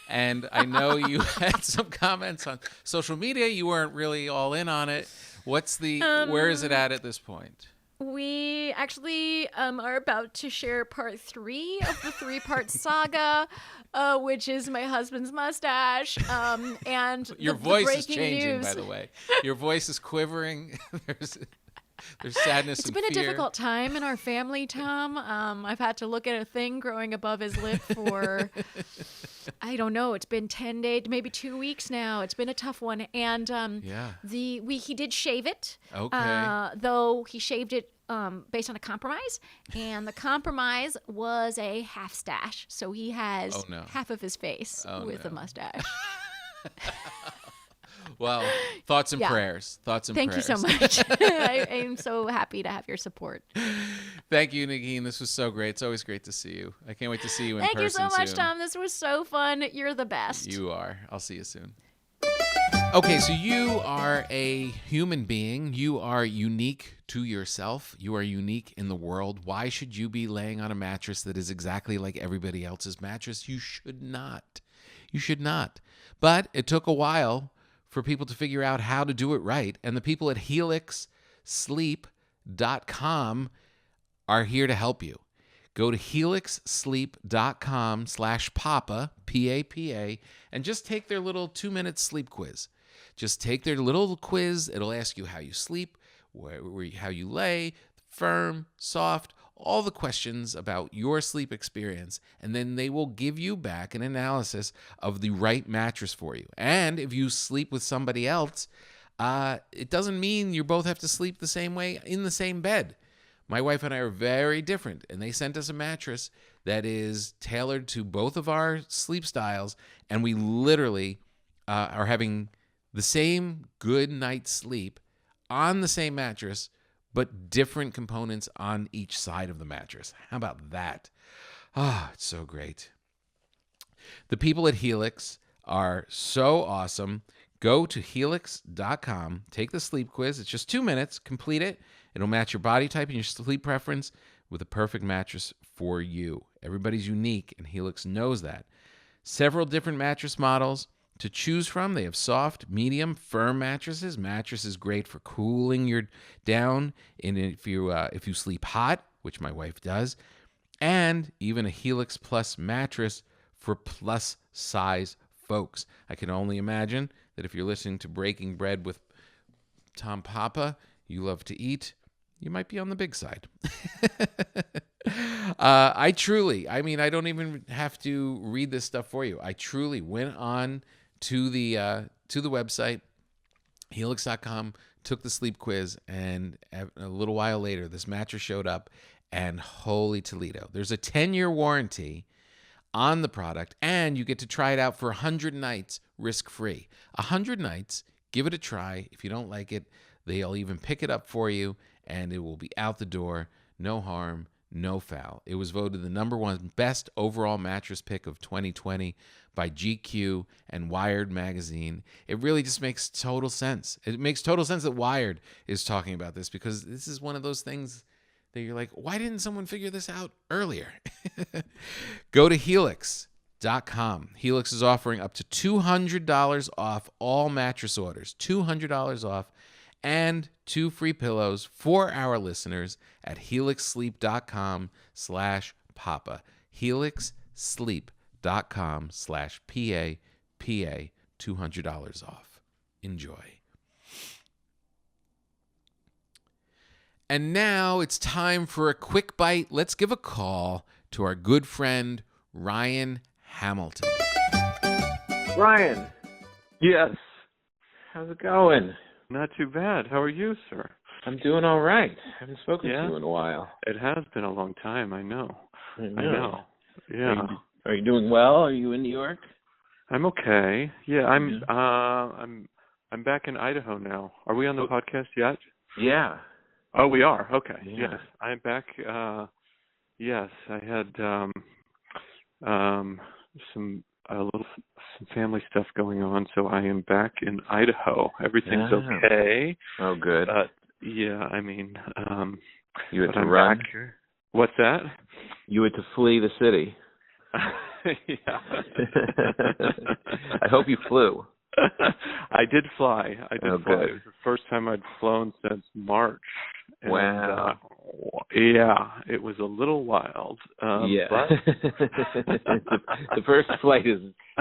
[SPEAKER 2] And I know you had some comments on social media. You weren't really all in on it. Where is it at this point?
[SPEAKER 3] We actually are about to share part 3 of the 3-part saga, which is my husband's mustache. And
[SPEAKER 2] your voice is changing, by the way. Your voice is quivering. There's sadness and fear.
[SPEAKER 3] It's been a difficult time in our family, Tom. I've had to look at a thing growing above his lip for, I don't know, it's been 10 days, maybe 2 weeks now. It's been a tough one. And he did shave it.
[SPEAKER 2] Okay.
[SPEAKER 3] Though he shaved it based on a compromise. And the compromise was a half stash. So he has half of his face with a mustache.
[SPEAKER 2] Well, thoughts and prayers.
[SPEAKER 3] Thank you so much. I am so happy to have your support.
[SPEAKER 2] Thank you, Nagin. This was so great. It's always great to see you. I can't wait to see you in person soon.
[SPEAKER 3] Thank you so much, Tom. This was so fun. You're the best.
[SPEAKER 2] You are. I'll see you soon. Okay, so you are a human being. You are unique to yourself. You are unique in the world. Why should you be laying on a mattress that is exactly like everybody else's mattress? You should not. You should not. But it took a while for people to figure out how to do it right. And the people at helixsleep.com are here to help you. Go to helixsleep.com/papa, P-A-P-A, and just take their little 2-minute sleep quiz. Just take their little quiz. It'll ask you how you sleep, how you lay, firm, soft, all the questions about your sleep experience, and then they will give you back an analysis of the right mattress for you. And if you sleep with somebody else, it doesn't mean you both have to sleep the same way in the same bed. My wife and I are very different, and they sent us a mattress that is tailored to both of our sleep styles, and we literally are having the same good night's sleep on the same mattress but different components on each side of the mattress. How about that? It's so great. The people at Helix are so awesome. Go to helix.com, take the sleep quiz. It's just 2 minutes. Complete it. It'll match your body type and your sleep preference with a perfect mattress for you. Everybody's unique, and Helix knows that. Several different mattress models to choose from. They have soft, medium, firm mattresses. Mattress is great for cooling your down, and if you sleep hot, which my wife does, and even a Helix Plus mattress for plus size folks. I can only imagine that if you're listening to Breaking Bread with Tom Papa, you love to eat, you might be on the big side. I don't even have to read this stuff for you. I truly went on to the website, helix.com, took the sleep quiz, and a little while later, this mattress showed up, and holy Toledo. There's a 10-year warranty on the product, and you get to try it out for 100 nights risk-free. 100 nights, give it a try. If you don't like it, they'll even pick it up for you, and it will be out the door. No harm, no foul. It was voted the #1 best overall mattress pick of 2020 by GQ and Wired magazine. It really just makes total sense. It makes total sense that Wired is talking about this, because this is one of those things that you're like, why didn't someone figure this out earlier? Go to helix.com. Helix is offering up to $200 off all mattress orders. $200 off and 2 free pillows for our listeners at helixsleep.com/papa. helixsleep.com/PAPA. $200 off. Enjoy. And now it's time for a quick bite. Let's give a call to our good friend, Ryan Hamilton.
[SPEAKER 4] Ryan.
[SPEAKER 5] Yes,
[SPEAKER 4] How's it going?
[SPEAKER 5] not too bad. How are you, sir?
[SPEAKER 4] I'm doing all right. Haven't spoken
[SPEAKER 5] Yeah?
[SPEAKER 4] to you in a while.
[SPEAKER 5] It has been a long time, I know.
[SPEAKER 4] I
[SPEAKER 5] I know. Yeah.
[SPEAKER 4] Are you doing well? Are you in New York?
[SPEAKER 5] I'm okay. Yeah, I'm back in Idaho now. Are we on the podcast yet?
[SPEAKER 4] Yeah.
[SPEAKER 5] Oh, we are. Okay.
[SPEAKER 4] Yeah.
[SPEAKER 5] Yes. I'm back. Yes, I had some family stuff going on, so I am back in Idaho. Everything's
[SPEAKER 4] Yeah.
[SPEAKER 5] okay.
[SPEAKER 4] Oh, good.
[SPEAKER 5] Yeah, I mean,
[SPEAKER 4] You had
[SPEAKER 5] but
[SPEAKER 4] to
[SPEAKER 5] I'm
[SPEAKER 4] run?
[SPEAKER 5] back. What's that?
[SPEAKER 4] You had to flee the city.
[SPEAKER 5] Yeah.
[SPEAKER 4] I hope you flew.
[SPEAKER 5] I did fly.
[SPEAKER 4] Oh,
[SPEAKER 5] fly.
[SPEAKER 4] good.
[SPEAKER 5] It was the first time I'd flown since March. And,
[SPEAKER 4] Wow.
[SPEAKER 5] Yeah, it was a little wild.
[SPEAKER 4] Yeah.
[SPEAKER 5] But
[SPEAKER 4] The first flight is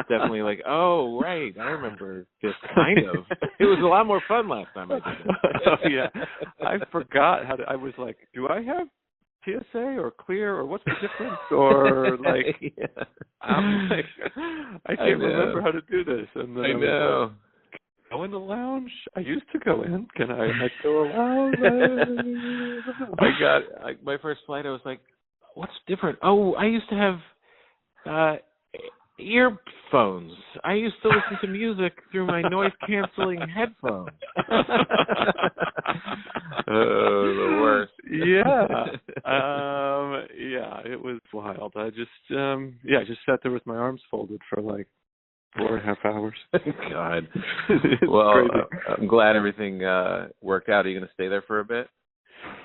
[SPEAKER 4] definitely like, oh, right, I remember this kind of. It was a lot more fun last time I did it.
[SPEAKER 5] Oh, yeah. I forgot I was like, do I have TSA or clear, or what's the difference? Or like,
[SPEAKER 4] Yeah.
[SPEAKER 5] I'm like, I can't remember how to do this. And then
[SPEAKER 4] I know.
[SPEAKER 5] Go in the lounge? I used to go in. Can I still allowed?
[SPEAKER 4] My first flight, I was like, what's different? Oh, I used to have earphones. I used to listen to music through my noise-canceling headphones. Oh, the worst.
[SPEAKER 5] Yeah. Yeah, it was wild. I just sat there with my arms folded for like 4.5 hours.
[SPEAKER 4] God.
[SPEAKER 5] It's
[SPEAKER 4] Well,
[SPEAKER 5] crazy.
[SPEAKER 4] I'm glad everything worked out. Are you going to stay there for a bit?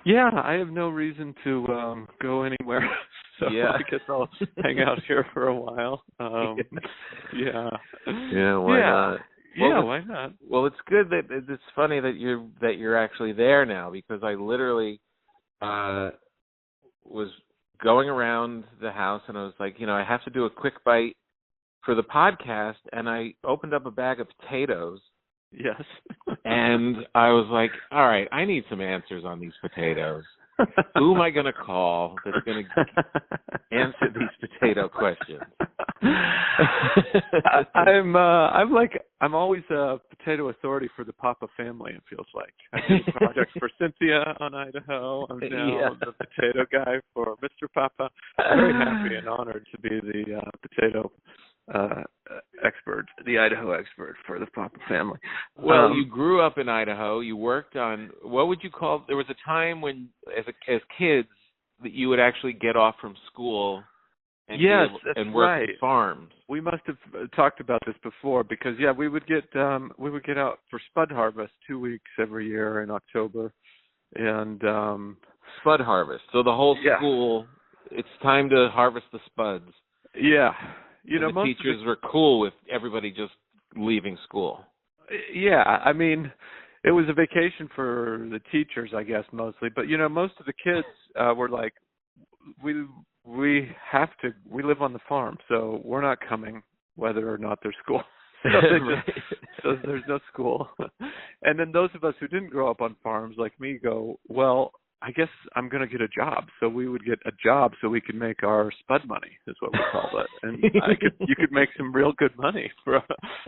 [SPEAKER 5] Yeah, I have no reason to go anywhere. So
[SPEAKER 4] Yeah.
[SPEAKER 5] I guess I'll hang out here for a while. Yeah.
[SPEAKER 4] Yeah, why not?
[SPEAKER 5] Yeah, why not?
[SPEAKER 4] Well, it's good that it's funny that you're actually there now, because I literally was going around the house and I was like, I have to do a quick bite for the podcast, and I opened up a bag of potatoes.
[SPEAKER 5] Yes.
[SPEAKER 4] And I was like, all right, I need some answers on these potatoes. Who am I going to call that's going to answer these potato questions?
[SPEAKER 5] I'm always a potato authority for the Papa family, it feels like. I do projects for Cynthia on Idaho. I'm now the potato guy for Mr. Papa. I'm very happy and honored to be the potato expert. the Idaho expert for the Papa family.
[SPEAKER 4] Well, you grew up in Idaho. You worked on, what would you call, there was a time when, as kids, that you would actually get off from school and, and work in farms.
[SPEAKER 5] We must have talked about this before because, we would get out for spud harvest 2 weeks every year in October. And
[SPEAKER 4] spud harvest. So the whole school, it's time to harvest the spuds.
[SPEAKER 5] Yeah.
[SPEAKER 4] The teachers were cool with everybody just leaving school.
[SPEAKER 5] Yeah, I mean, it was a vacation for the teachers, I guess, mostly. But, most of the kids were like, we live on the farm, so we're not coming whether or not there's school. So there's no school. And then those of us who didn't grow up on farms like me go, well, I guess I'm going to get a job. So we would get a job so we could make our spud money, is what we called it. And you could make some real good money for a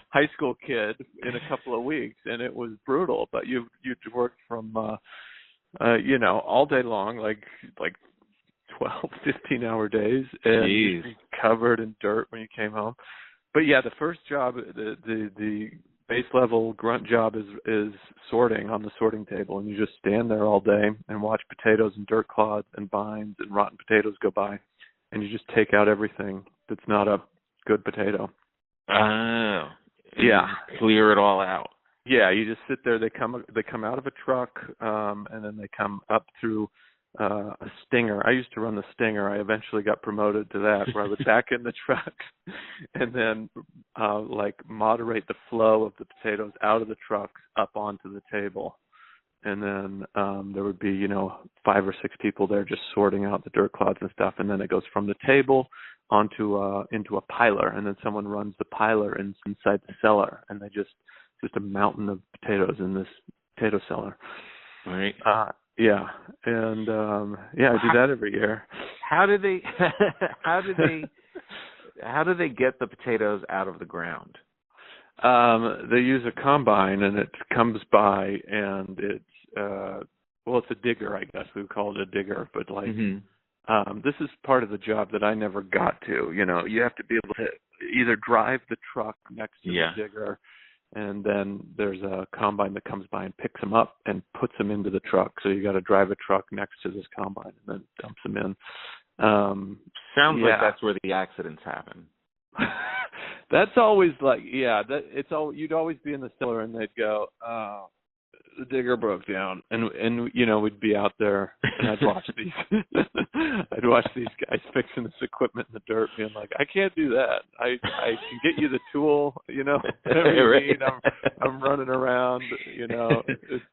[SPEAKER 5] high school kid in a couple of weeks. And it was brutal, but you'd work from, all day long, like 12, 15-hour days, and you'd be covered in dirt when you came home. But the first job, the base level grunt job is sorting on the sorting table, and you just stand there all day and watch potatoes and dirt clods and vines and rotten potatoes go by, and you just take out everything that's not a good potato.
[SPEAKER 4] Oh, yeah, clear it all out.
[SPEAKER 5] Yeah, you just sit there. They come out of a truck, and then they come up through a stinger. I used to run the stinger. I eventually got promoted to that, where I would back in the truck and then moderate the flow of the potatoes out of the trucks up onto the table. And then there would be 5 or 6 people there just sorting out the dirt clods and stuff. And then it goes from the table onto into a piler, and then someone runs the piler inside the cellar, and they just a mountain of potatoes in this potato cellar.
[SPEAKER 4] Right.
[SPEAKER 5] Yeah, and I do that every year.
[SPEAKER 4] How do they get the potatoes out of the ground?
[SPEAKER 5] They use a combine, and it comes by, and it's it's a digger, I guess we would call it a digger, but this is part of the job that I never got to. You have to be able to either drive the truck next to the digger, and then there's a combine that comes by and picks them up and puts them into the truck. So you got to drive a truck next to this combine and then dumps them in.
[SPEAKER 4] Sounds like that's where the accidents happen.
[SPEAKER 5] That's always you'd always be in the cellar and they'd go, oh, the digger broke down, and we'd be out there, and I'd watch these guys fixing this equipment in the dirt, being like, I can't do that. I can get you the tool, whatever you need. I'm running around,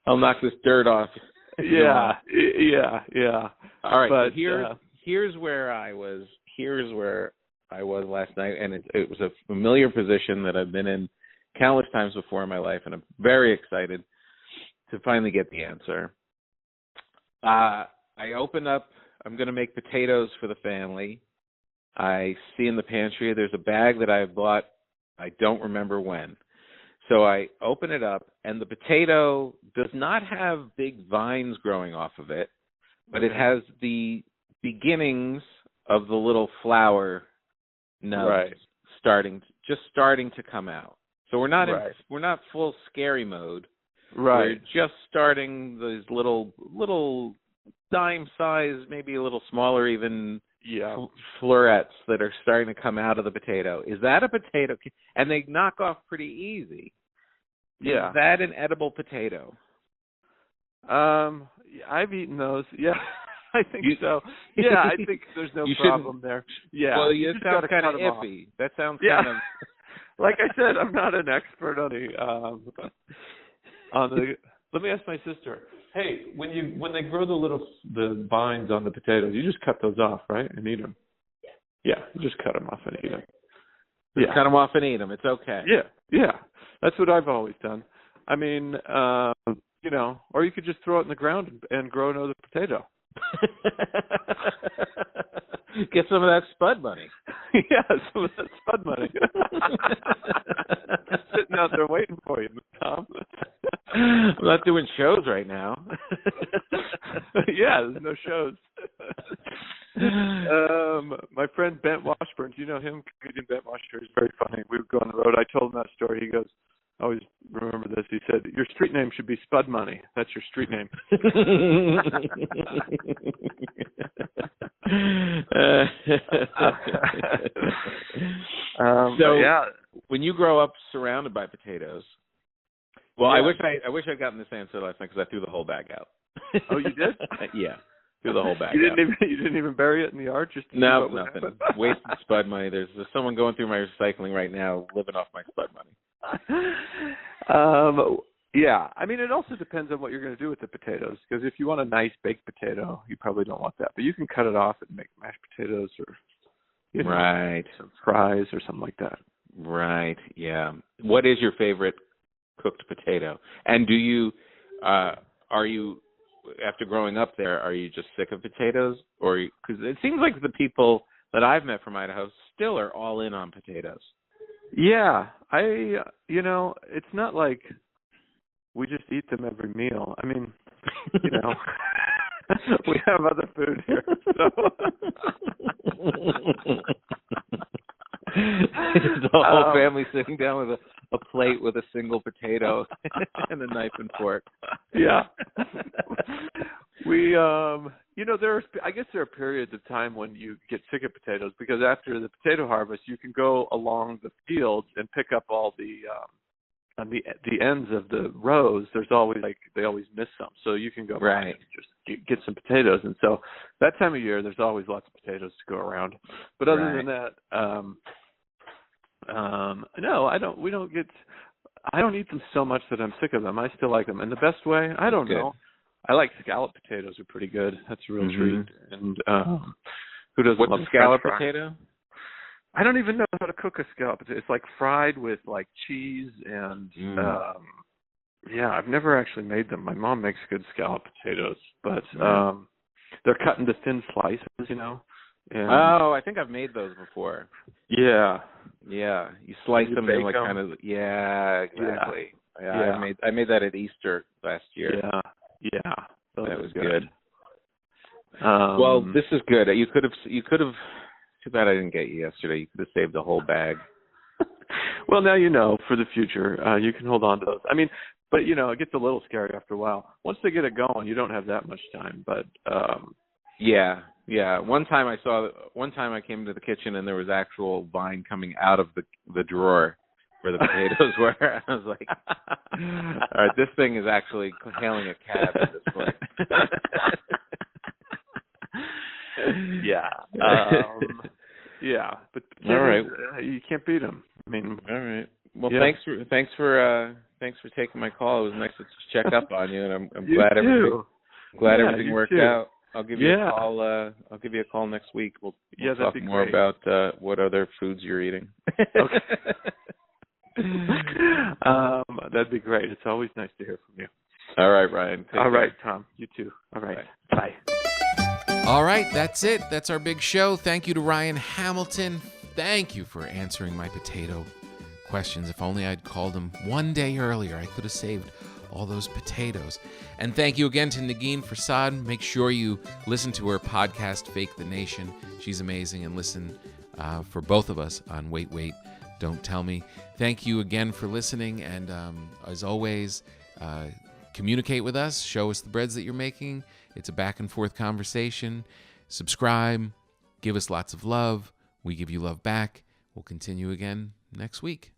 [SPEAKER 4] I'll knock this dirt off.
[SPEAKER 5] Yeah.
[SPEAKER 4] All right,
[SPEAKER 5] but
[SPEAKER 4] here's where I was. Here's where I was last night, and it was a familiar position that I've been in countless times before in my life, and I'm very excited to finally get the answer. I open up, I'm going to make potatoes for the family. I see in the pantry there's a bag that I bought, I don't remember when. So I open it up, and the potato does not have big vines growing off of it, but it has the beginnings of the little flower nubs starting to come out. So we're not full scary mode.
[SPEAKER 5] Right.
[SPEAKER 4] We're just starting those little dime size, maybe a little smaller even, florets that are starting to come out of the potato. Is that a potato? And they knock off pretty easy.
[SPEAKER 5] Yeah.
[SPEAKER 4] Is that an edible potato?
[SPEAKER 5] I've eaten those. Yeah, I think so. Yeah, I think there's no problem there. Yeah.
[SPEAKER 4] Well, you sound kind of iffy. That sounds kind of...
[SPEAKER 5] Like I said, I'm not an expert on let me ask my sister. Hey, when they grow the vines on the potatoes, you just cut those off, right, and eat them? Yeah, you just cut them off and eat them.
[SPEAKER 4] Just cut them off and eat them. It's okay.
[SPEAKER 5] Yeah, that's what I've always done. I mean, or you could just throw it in the ground and grow another potato.
[SPEAKER 4] Get some of that Spud money.
[SPEAKER 5] Yeah, some of that Spud money. Just sitting out there waiting for you, Tom.
[SPEAKER 4] I'm not doing shows right now.
[SPEAKER 5] Yeah, there's no shows. My friend Bent Washburn, do you know him? Comedian Bent Washburn is very funny. We would go on the road. I told him that story. He goes, I always remember this. He said, your street name should be Spud Money. That's your street name.
[SPEAKER 4] So when you grow up surrounded by potatoes, well, I wish I'd gotten this answer last night because I threw the whole bag out.
[SPEAKER 5] Oh, you did?
[SPEAKER 4] Yeah, threw the whole bag
[SPEAKER 5] you
[SPEAKER 4] out.
[SPEAKER 5] You didn't even bury it in the yard? Just to
[SPEAKER 4] no, nothing. Wasted Spud money. There's someone going through my recycling right now, living off my Spud money.
[SPEAKER 5] Yeah, I mean, it also depends on what you're going to do with the potatoes. Because if you want a nice baked potato, you probably don't want that. But you can cut it off and make mashed potatoes or
[SPEAKER 4] right,
[SPEAKER 5] some fries or something like that.
[SPEAKER 4] Right. Yeah. What is your favorite cooked potato? And do you are you, after growing up there, are you just sick of potatoes, or because it seems like the people that I've met from Idaho still are all in on potatoes?
[SPEAKER 5] Yeah, it's not like we just eat them every meal. I mean, we have other food here, so.
[SPEAKER 4] The whole family sitting down with a plate with a single potato and a knife and fork.
[SPEAKER 5] Yeah. We, I guess there are periods of time when you get sick of potatoes because after the potato harvest, you can go along the fields and pick up all the, on the ends of the rows. There's always they always miss some, so you can go back and just get some potatoes. And so that time of year, there's always lots of potatoes to go around. But other than that, no, I don't. I don't eat them so much that I'm sick of them. I still like them. And the best way, I don't know. I like scallop potatoes. Are pretty good. That's a real treat. And who doesn't love
[SPEAKER 4] scallop potato?
[SPEAKER 5] I don't even know how to cook a scallop potato. It's like fried with like cheese and I've never actually made them. My mom makes good scallop potatoes, but they're cut into thin slices, And,
[SPEAKER 4] I think I've made those before.
[SPEAKER 5] Yeah.
[SPEAKER 4] Yeah. You slice them in like kind of exactly. Yeah. I made that at Easter last year.
[SPEAKER 5] Yeah. Yeah.
[SPEAKER 4] That was good. Well, this is good. You could have too bad I didn't get you yesterday. You could have saved the whole bag.
[SPEAKER 5] Well, now for the future. You can hold on to those. I mean, but it gets a little scary after a while. Once they get it going, you don't have that much time, but
[SPEAKER 4] yeah. One time I came to the kitchen and there was actual vine coming out of the drawer where the potatoes were. I was like, all right, this thing is actually hailing a cab at this point.
[SPEAKER 5] Yeah. But
[SPEAKER 4] all right,
[SPEAKER 5] you can't beat them. I mean,
[SPEAKER 4] all right. Well, thanks for taking my call. It was nice to check up on you, and I'm glad everything worked out. I'll give you a call. I'll give you a call next week. We'll talk more about what other foods you're eating.
[SPEAKER 5] Okay. That'd be great. It's always nice to hear from you.
[SPEAKER 4] All right, Ryan.
[SPEAKER 5] All right, Tom. You too. All right. Bye.
[SPEAKER 2] All right, that's it. That's our big show. Thank you to Ryan Hamilton. Thank you for answering my potato questions. If only I'd called him one day earlier, I could have saved all those potatoes. And thank you again to Negin Farsad. Make sure you listen to her podcast, Fake the Nation. She's amazing. And listen for both of us on Wait, Don't Tell Me. Thank you again for listening. And as always, communicate with us. Show us the breads that you're making. It's a back and forth conversation. Subscribe. Give us lots of love. We give you love back. We'll continue again next week.